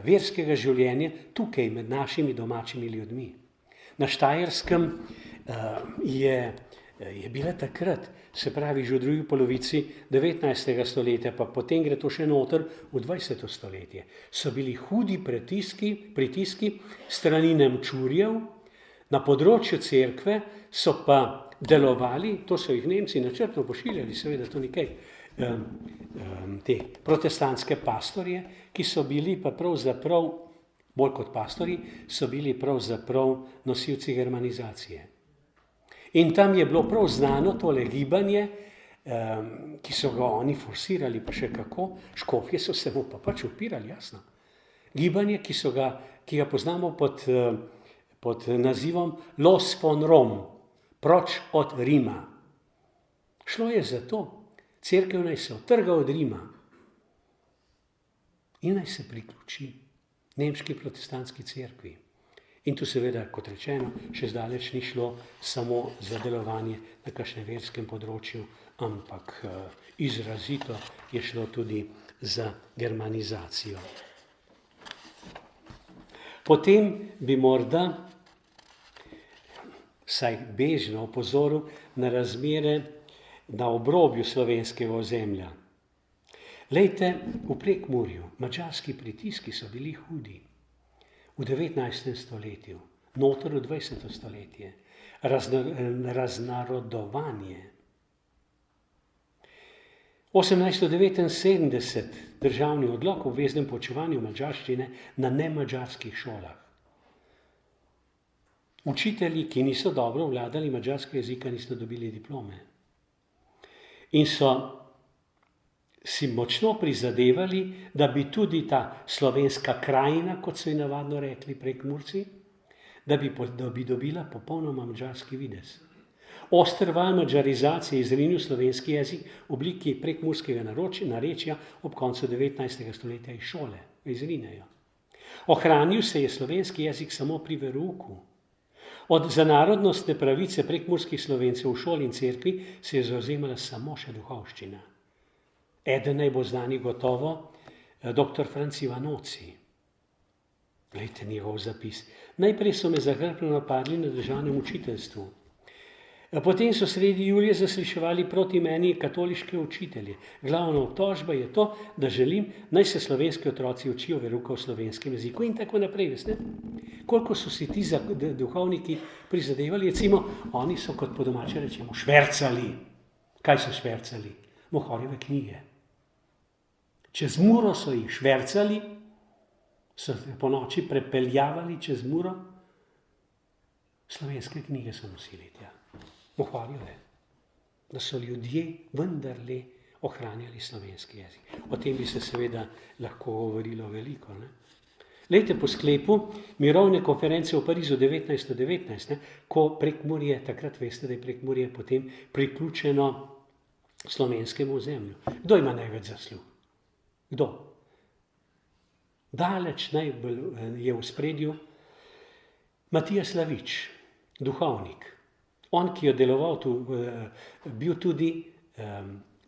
verskega življenja tukaj med našimi domačimi ljudmi. Na Štajerskem je bila takrat, se pravi že v drugi polovici 19. stoletja, pa potem gre to še noter v 20. stoletje, so bili hudi pritiski strani Nemčurjev, na področju cerkve so pa delovali, to so jih Nemci načrtno pošiljali, seveda to ni kaj, te protestantske pastorje, ki so bili pa pravzaprav, bolj kot pastorji, so bili pravzaprav nosilci germanizacije. In tam je bilo prav znano tole gibanje, ki so ga oni forsirali, pa še kako, škofje so se mu pa pač upirali, jasno. Gibanje, ki ga poznamo pod nazivom Los von Rom, proč od Rima. Šlo je za to, cerkev naj se odtrga od Rima in naj se priključi nemški protestantski cerkvi. In tu seveda, kot rečeno, še zdaleč ni šlo samo za delovanje na kakšnem verskem področju, ampak izrazito je šlo tudi za germanizacijo. Potem bi morda vsaj bežno opozoril na razmere na obrobju slovenskega ozemlja. Lejte, v Prekmurju madžarski pritiski so bili hudi. V 19. stoletju, noter v 20. stoletje, raznarodovanje. 1879 državni odlok o obveznem poučevanju madžarščine na nemadžarskih šolah. Učitelji, ki niso dobro vladali madžarskega jezika, niso dobili diplome. In so si močno prizadevali, da bi tudi ta slovenska krajina, kot so ji navadno rekli Prekmurci, da bi dobila popolnoma madžarski videz. Oster val madžarizacije je izrinil slovenski jezik v obliki prekmurskega narečja ob koncu 19. stoletja iz šole. Izrinejo. Ohranil se je slovenski jezik samo pri verouku. Za narodnostne pravice prekmurskih Slovencev v šoli in cerkvi se je zavzemala samo še duhovščina. Eden naj bo znani gotovo, dr. Franc Ivanoci. Glejte njegov zapis. Najprej so me zahrbtno napadli na državnem učiteljstvu. Potem so sredi julija zasliševali proti meni katoliške učitelje. Glavna obtožba je to, da želim, naj se slovenski otroci učijo verouka v slovenskem jeziku in tako naprej, veste? Koliko so si ti duhovniki prizadevali, recimo, oni so, kot po domače rečemo, švercali. Kaj so švercali? Mohorjeve knjige. Čez Muro so jih švercali, so po noči prepeljavali čez Muro, slovenske knjige so nosili tja. Mohorjeve, da so ljudje vendarle ohranjali slovenski jezik. O tem bi se seveda lahko govorilo veliko. Ne? Lejte, po sklepu mirovne konference v Parizu 1919, ko Prekmurje, takrat veste, da je Prekmurje potem priključeno slovenskemu ozemlju. Kdo ima največ zaslug? Kdo? Daleč najbolj je v spredju Matija Slavič, duhovnik. On, ki je deloval tu, bil tudi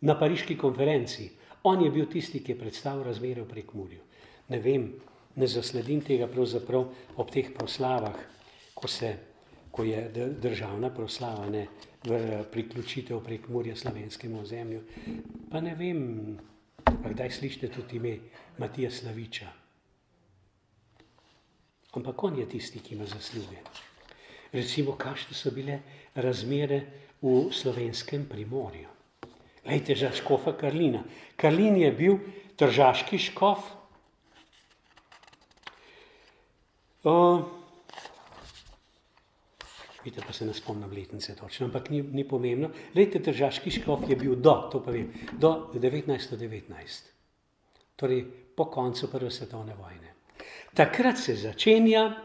na pariški konferenci. On je bil tisti, ki je predstavil razmere v Prekmurju. Ne vem, ne zasledim tega pravzaprav ob teh proslavah, ko je državna proslava, ne, priključitev Prekmurja slovenskemu ozemlju. Pa ne vem, kdaj slišite tudi ime Matija Slaviča. Ampak on je tisti, ki ima zasluge. Recimo, kakšne so bile razmere v slovenskem Primorju. Glejte, za škofa Karlina. Karlin je bil tržaški škof. Vidite, pa se ne spomnim letnice točno, ampak ni pomembno. Glejte, tržaški škof je bil do 1919. Torej, po koncu Prve svetovne vojne. Takrat se začenja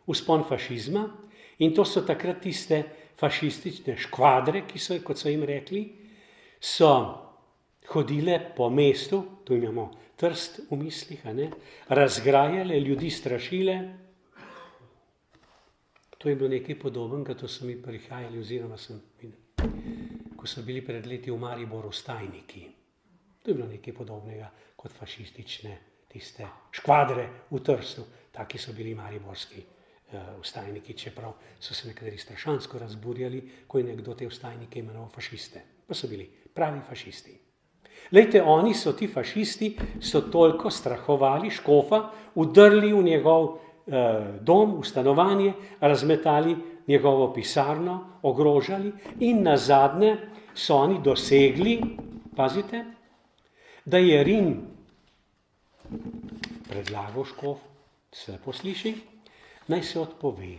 vzpon fašizma in to so takrat tiste fašistične škvadre, ki so, kot so jim rekli, so hodile po mestu, tu imamo Trst v mislih, razgrajale, ljudi strašile. To je bilo nekaj podobnega, to so mi prihajali, oziroma ko so bili pred leti v Mariboru stajniki. To je bilo nekaj podobnega kot fašistične tiste škvadre v Trstu. Taki so bili mariborski vstajniki, čeprav so se nekateri strašansko razburjali, ko je nekdo te vstajnike imenoval fašiste. Pa so bili pravi fašisti. Lejte, oni so, ti fašisti, so toliko strahovali škofa, vdrli v njegov dom, v stanovanje, razmetali njegovo pisarno, ogrožali in nazadnje so oni dosegli, pazite, da je Rim predlagal škof, se lepo sliši, naj se odpove.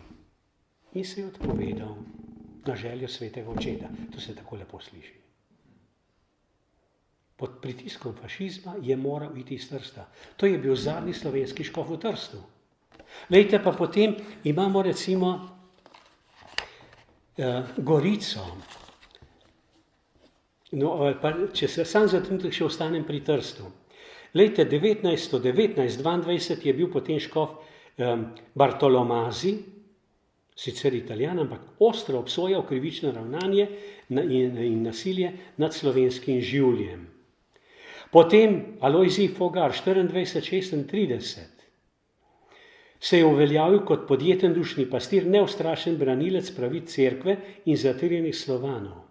In se je odpovedal na željo svetega očeta. To se tako lepo sliši. Pod pritiskom fašizma je moral iti iz Trsta. To je bil zadnji slovenski škof v Trstu. Lejte, pa potem imamo recimo Gorico. No, pa, če se sam za trenutek še ostanem pri Trstu. Lejte, 1922 je bil potem škof Bartolomazi, sicer Italijan, ampak ostro obsojal krivično ravnanje in nasilje nad slovenskim življem. Potem Alojzij Fogar, 2436, se je uveljavil kot podjeten dušni pastir, neustrašen branilec pravic cerkve in zatirjenih Slovanov.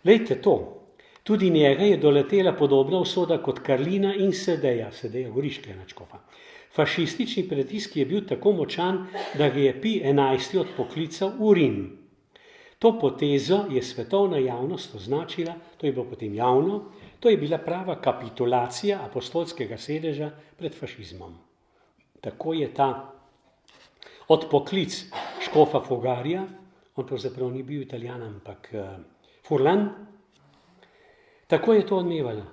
Lejte to, tudi njega je doletela podobna usoda kot Karlina in Sedeja Goriškega nadškofa. Fašistični pritisk je bil tako močan, da ga je Pij XI odpoklical v Rim. To potezo je svetovna javnost označila, to je bilo potem javno, to je bila prava kapitulacija apostolskega sedeža pred fašizmom. Tako je ta odpoklic škofa Fogarja, on pravzaprav ni bil Italijan, ampak Furlan, tako je to odmevalo.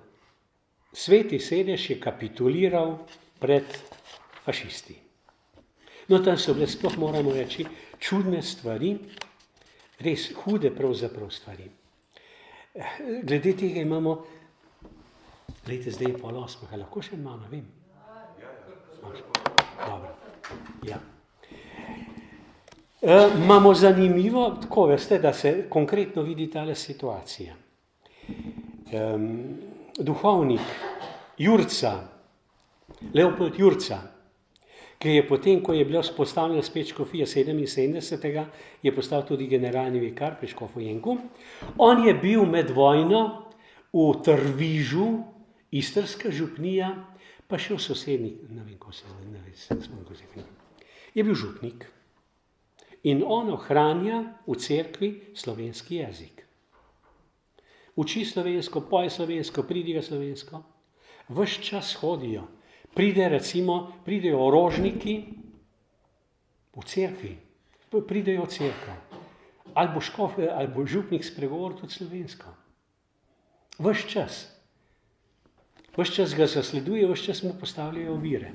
Sveti sedež je kapituliral pred fašisti. No, tam so bile, sploh moramo reči, čudne stvari, res hude pravzaprav stvari. Glede tega imamo, glejte, zdaj je 7:30, lahko še malo, ne vem. Dobro, ja. Imamo zanimivo, tako veste, da se konkretno vidi tale situacija. Duhovnik Jurca, Leopold Jurca, ki je potem, ko je bila vzpostavljena spet škofija 77. je postal tudi generalni vikar pri škofu Jenku. On je bil med vojno v Trvižu, istrska župnija, pa še v sosednjih, ne vem, ko se zdaj, je bil župnik. In on ohranja v cerkvi slovenski jezik. Uči slovensko, poje slovensko, pridiga slovensko. Ves čas hodijo. Pridejo orožniki v cerkvi. Pridejo v cerkev. Ali bo župnik spregovoril tudi slovensko. Ves čas. Ves čas ga zasleduje, ves čas mu postavljajo ovire.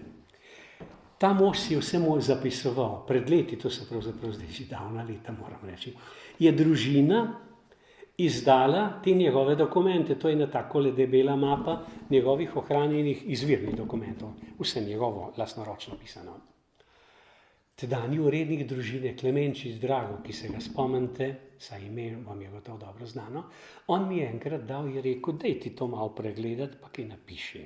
Ta mož si vse mu zapisoval, pred leti, to so pravzaprav zdaj že davna leta, moram reči, je družina izdala te njegove dokumente, to je na takole debela mapa njegovih ohranjenih izvirnih dokumentov, vse njegovo lastnoročno pisano. Tedanji urednik družine Klemenčič Drago, ki se ga spomnite, saj ime vam je gotovo dobro znano, on mi je enkrat dal in rekel, daj ti to malo pregledati, pa kaj napiši.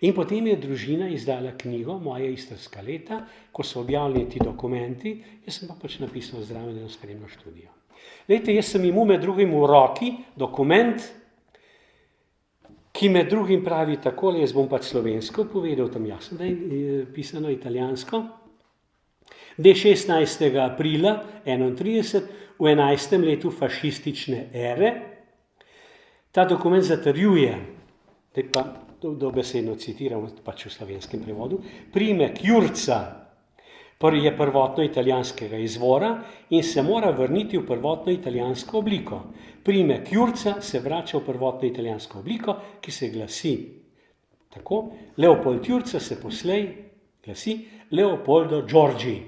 In potem je družina izdala knjigo Moja istrska leta, ko so objavljeni ti dokumenti, jaz sem pa pač napisal zraven eno spremno študijo. Lejte, jaz sem imel med drugim v roki dokument, ki med drugim pravi takole, jaz bom pač slovensko povedal, tam jasno, da je pisano italijansko, da 16. aprila 31 v 11. letu fašistične ere ta dokument zatrjuje, da pa dobesedno citiram pač v slovenskem prevodu, priimek Jurca je prvotno italijanskega izvora in se mora vrniti v prvotno italijansko obliko. Priimek Jurca se vrača v prvotno italijansko obliko, ki se glasi tako, Leopold Jurca se poslej glasi Leopoldo Giorgi.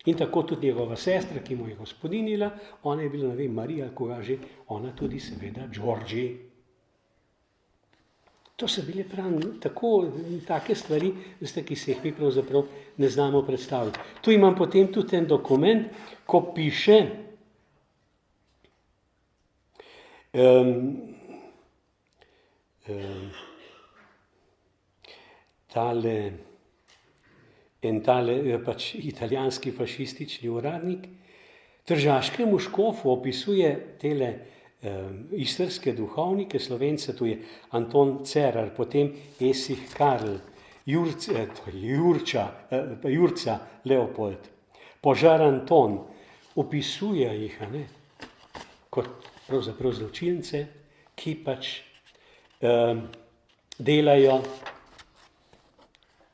In tako tudi njegova sestra, ki mu je gospodinila, ona je bila, ne vem, Marija, koga že, ona tudi seveda Giorgi. To so bile take stvari, ki se jih mi pravzaprav ne znamo predstaviti. Tu imam potem tudi en dokument, ko piše tale pač italijanski fašistični uradnik, tržaškemu škofu opisuje tele istrske duhovnike, Slovence, tu je Anton Cerar, potem Esih Karl, Jurca Leopold, Požar Anton, opisuje jih kot pravzaprav zločince, ki pač delajo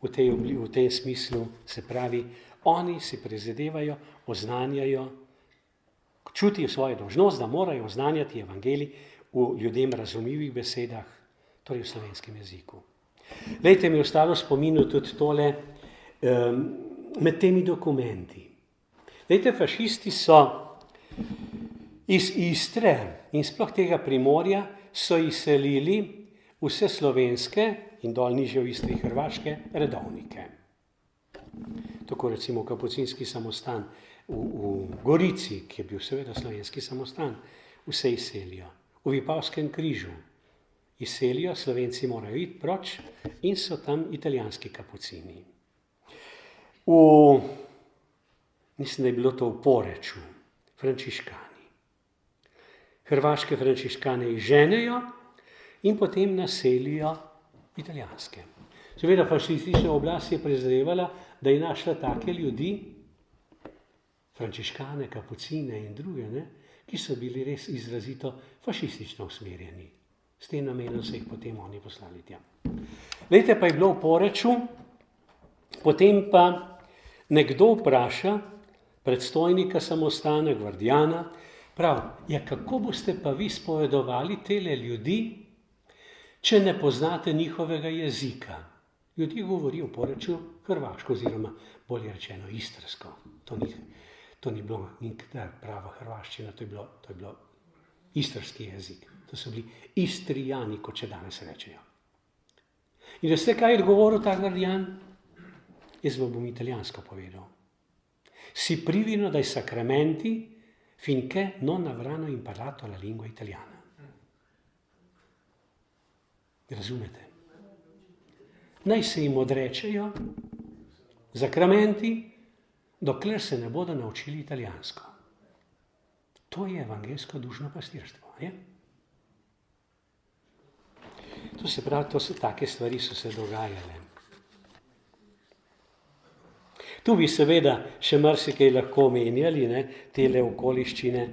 v tem smislu, se pravi, oni si prizadevajo, oznanjajo, čutijo svojo dolžnost, da morajo oznanjati evangelij v ljudem razumljivih besedah, torej v slovenskem jeziku. Lejte, mi je ostalo spominu tudi tole med temi dokumenti. Lejte, fašisti so iz Istre in sploh tega Primorja so izselili vse slovenske in dol nižje v Istri hrvaške redovnike. Tako recimo kapucinski samostan v Gorici, ki je bil seveda slovenski samostan, vse izselijo. V Vipavskem križu izselijo, Slovenci morajo iti proč in so tam italijanski kapucini. Mislim, da je bilo to v Poreču, frančiškani. Hrvaške frančiškane izženejo in potem naselijo italijanske. Seveda fašistična oblast je prizadevala, da je našla take ljudi, frančiškane, kapucine in druge, ki so bili res izrazito fašistično usmerjeni. S tem namenom so jih potem oni poslali tja. Lejte, pa je bilo v Poreču, potem pa nekdo vpraša predstojnika samostana, gvardijana, pravi, kako boste pa vi spovedovali tele ljudi, če ne poznate njihovega jezika? Ljudje govorijo v Poreču hrvaško, oziroma bolje rečeno istrsko. To ni bilo nikdar prava hrvaščina, to je bilo istrski jezik. To so bili Istrijani, kot še danes rečejo. In veste, kaj je odgovoril ta gvardijan? Jaz vam bom italijansko povedal. Si privino dai sacramenti finché non avranno imparato la lingua italiana. Razumete? Naj se jim odrečejo sakramenti, dokler se ne bodo naučili italijansko. To je evangeljsko dušno pastirstvo. To se pravi, take stvari so se dogajale. Tu bi seveda še marsikaj lahko omenjali, tele okoliščine,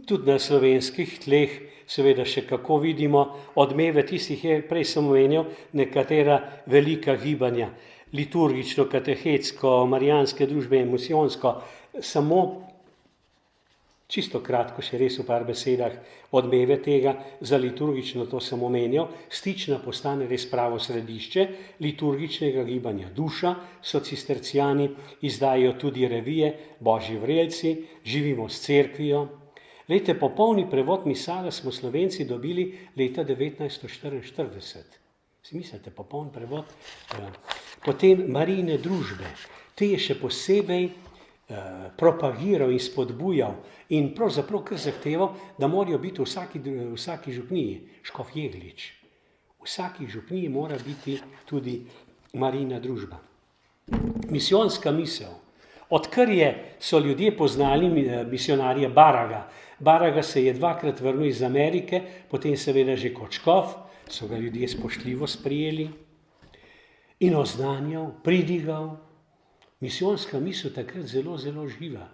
tudi na slovenskih tleh, seveda še kako vidimo odmeve tistih, prej sem omenil, nekatera velika gibanja, liturgično, katehetsko, marijanske družbe in misijonsko, samo čisto kratko, še res v par besedah, odmeve tega, za liturgično to sem omenil, Stična postane res pravo središče liturgičnega gibanja Duša, so cistercijani, izdajajo tudi revije Božji vrelci, živimo s cerkvijo. Lejte, popolni prevod misala smo Slovenci dobili leta 1944. Si mislite, popoln prevod? Potem Marijine družbe, te je še posebej propagiral in spodbujal in pravzaprav kar zahteval, da morajo biti v vsaki župniji, škof Jeglič, v vsaki župniji mora biti tudi Marijina družba. Misijonska misel. Odkar so ljudje poznali misionarja Baraga, Baraga se je dvakrat vrnil iz Amerike, potem seveda že kot škof, so ga ljudje spoštljivo sprijeli in oznanjal, pridigal. Misijonska misel takrat zelo, zelo živa.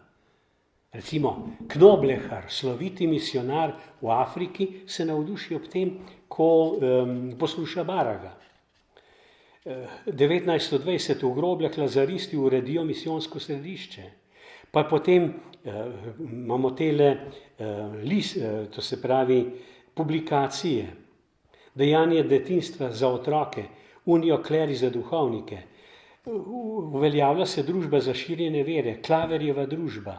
Recimo Knoblehar, sloviti misionar v Afriki, se navduši ob tem, ko posluša Baraga. 1920 v Grobljah lazaristi uredijo misijonsko središče. Pa potem imamo tele to se pravi publikacije, Dejanje detinstva za otroke, Unijo kleri za duhovnike. Uveljavlja se družba za širjenje vere, Klaverjeva družba,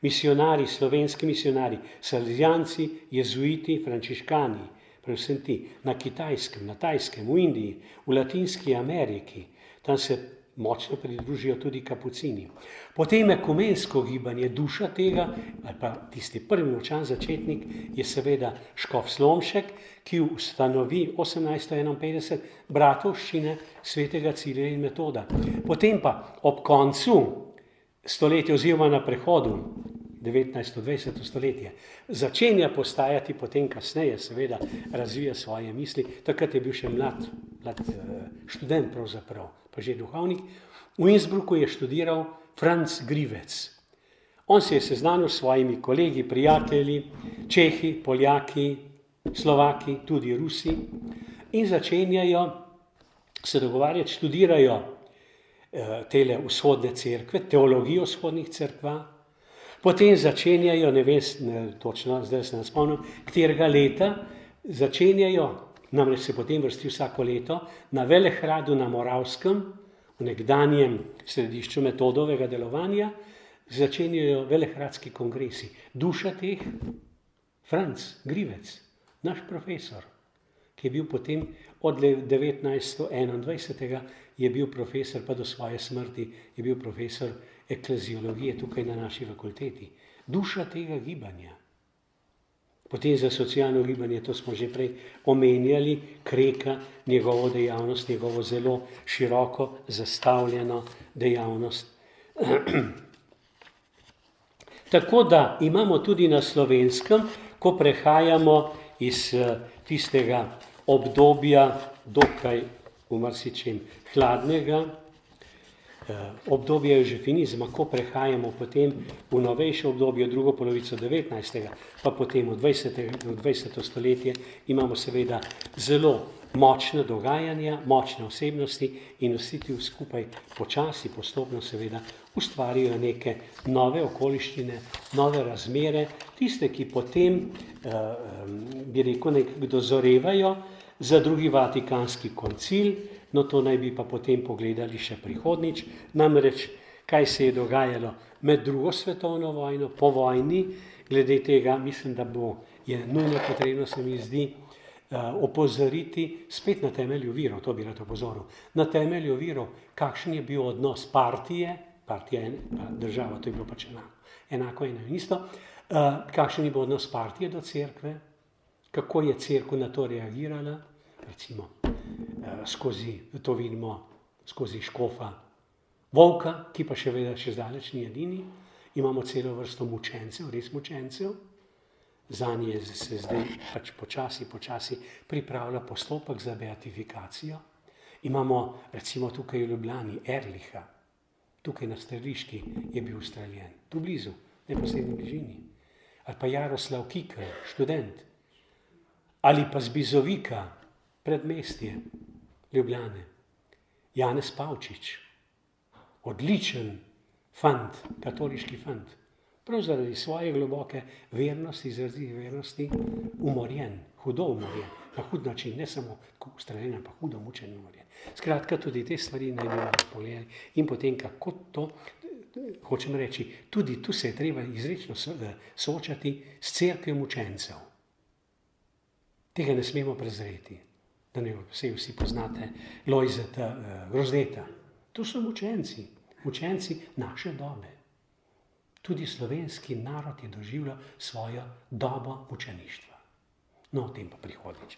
misionari, slovenski misionari, salesijanci, jezuiti, frančiškani, predvsem ti, na Kitajskem, na Tajskem, v Indiji, v Latinski Ameriki, tam se močno pridružijo tudi kapucini. Potem ekumensko gibanje, duša tega, ali pa tisti prvi močan začetnik, je seveda škof Slomšek, ki ustanovi 1851 bratovščine svetega Cirila in Metoda. Potem pa ob koncu stoletja oziroma na prehodu 19-20 stoletje začenja postajati, potem kasneje seveda razvija svoje misli, takrat je bil še mlad študent pravzaprav, pa že duhovnik. V Innsbrucku je študiral Franc Grivec. On se je seznanil s svojimi kolegi, prijatelji, Čehi, Poljaki, Slovaki, tudi Rusi in začenjajo se dogovarjati, študirajo tele vzhodne cerkve, teologijo vzhodnih cerkva, potem začenjajo, ne vem točno, zdaj se ne spomnim, katerega leta, začenjajo, namreč se potem vrsti vsako leto, na Velehradu na Moravskem, v nekdanjem središču Metodovega delovanja, začenjajo velehradski kongresi. Duša teh, Franc Grivec, naš profesor, ki je bil potem od 1921. je bil profesor, pa do svoje smrti je bil profesor ekleziologije tukaj na naši fakulteti. Duša tega gibanja. Potem za socialno gibanje, to smo že prej omenjali, Kreka, njegovo dejavnost, njegovo zelo široko zastavljeno dejavnost. Tako da imamo tudi na Slovenskem, ko prehajamo iz tistega obdobja dokaj v marsičem hladnega, obdobje žefinizma, ko prehajamo potem v novejše obdobje, drugo polovico 19. pa potem v 20. stoletje, imamo seveda zelo močne dogajanja, močne osebnosti in vsi ti skupaj počasi, postopno seveda ustvarjajo neke nove okoliščine, nove razmere, tiste, ki potem, bi rekel, nekako dozorevajo za drugi Vatikanski koncil. No, to naj bi pa potem pogledali še prihodnjič, namreč kaj se je dogajalo med drugo svetovno vojno, po vojni, glede tega mislim, da je nujno potrebno, se mi zdi, opozoriti spet na temelju virov, to bi rad opozoril, na temelju virov, kakšen je bil odnos partija je država, to je bilo pač enako eno in isto, kakšen je bil odnos partije do cerkve, kako je cerkev na to reagirala, recimo, to vidimo skozi škofa Volka, ki pa še zdaleč ni edini, imamo celo vrsto mučencev, res mučencev, zanje se zdaj pač počasi pripravlja postopek za beatifikacijo. Imamo recimo tukaj v Ljubljani Erlicha, tukaj na Streliški je bil ustreljen, tu blizu, neposredni bližini, ali pa Jaroslav Kikl, študent, ali pa z Bizovika, predmestje Ljubljane, Janez Pavčič, odličen fant, katoliški fant, prav zaradi svoje globoke vernosti, umorjen, hudo umorjen, na hud način, ne samo ustreljen, ampak hudo mučen umorjen. Skratka, tudi te stvari naj bi razpogledali in potem, kako to, hočem reči, tudi tu se je treba izrečno soočati s cerkvijo mučencev. Tega ne smemo prezreti. Da ne vsi poznate Lojzeta Grozdeta. To so mučenci naše dobe. Tudi slovenski narod je doživljal svojo dobo mučeništva. No, o tem pa prihodnjič.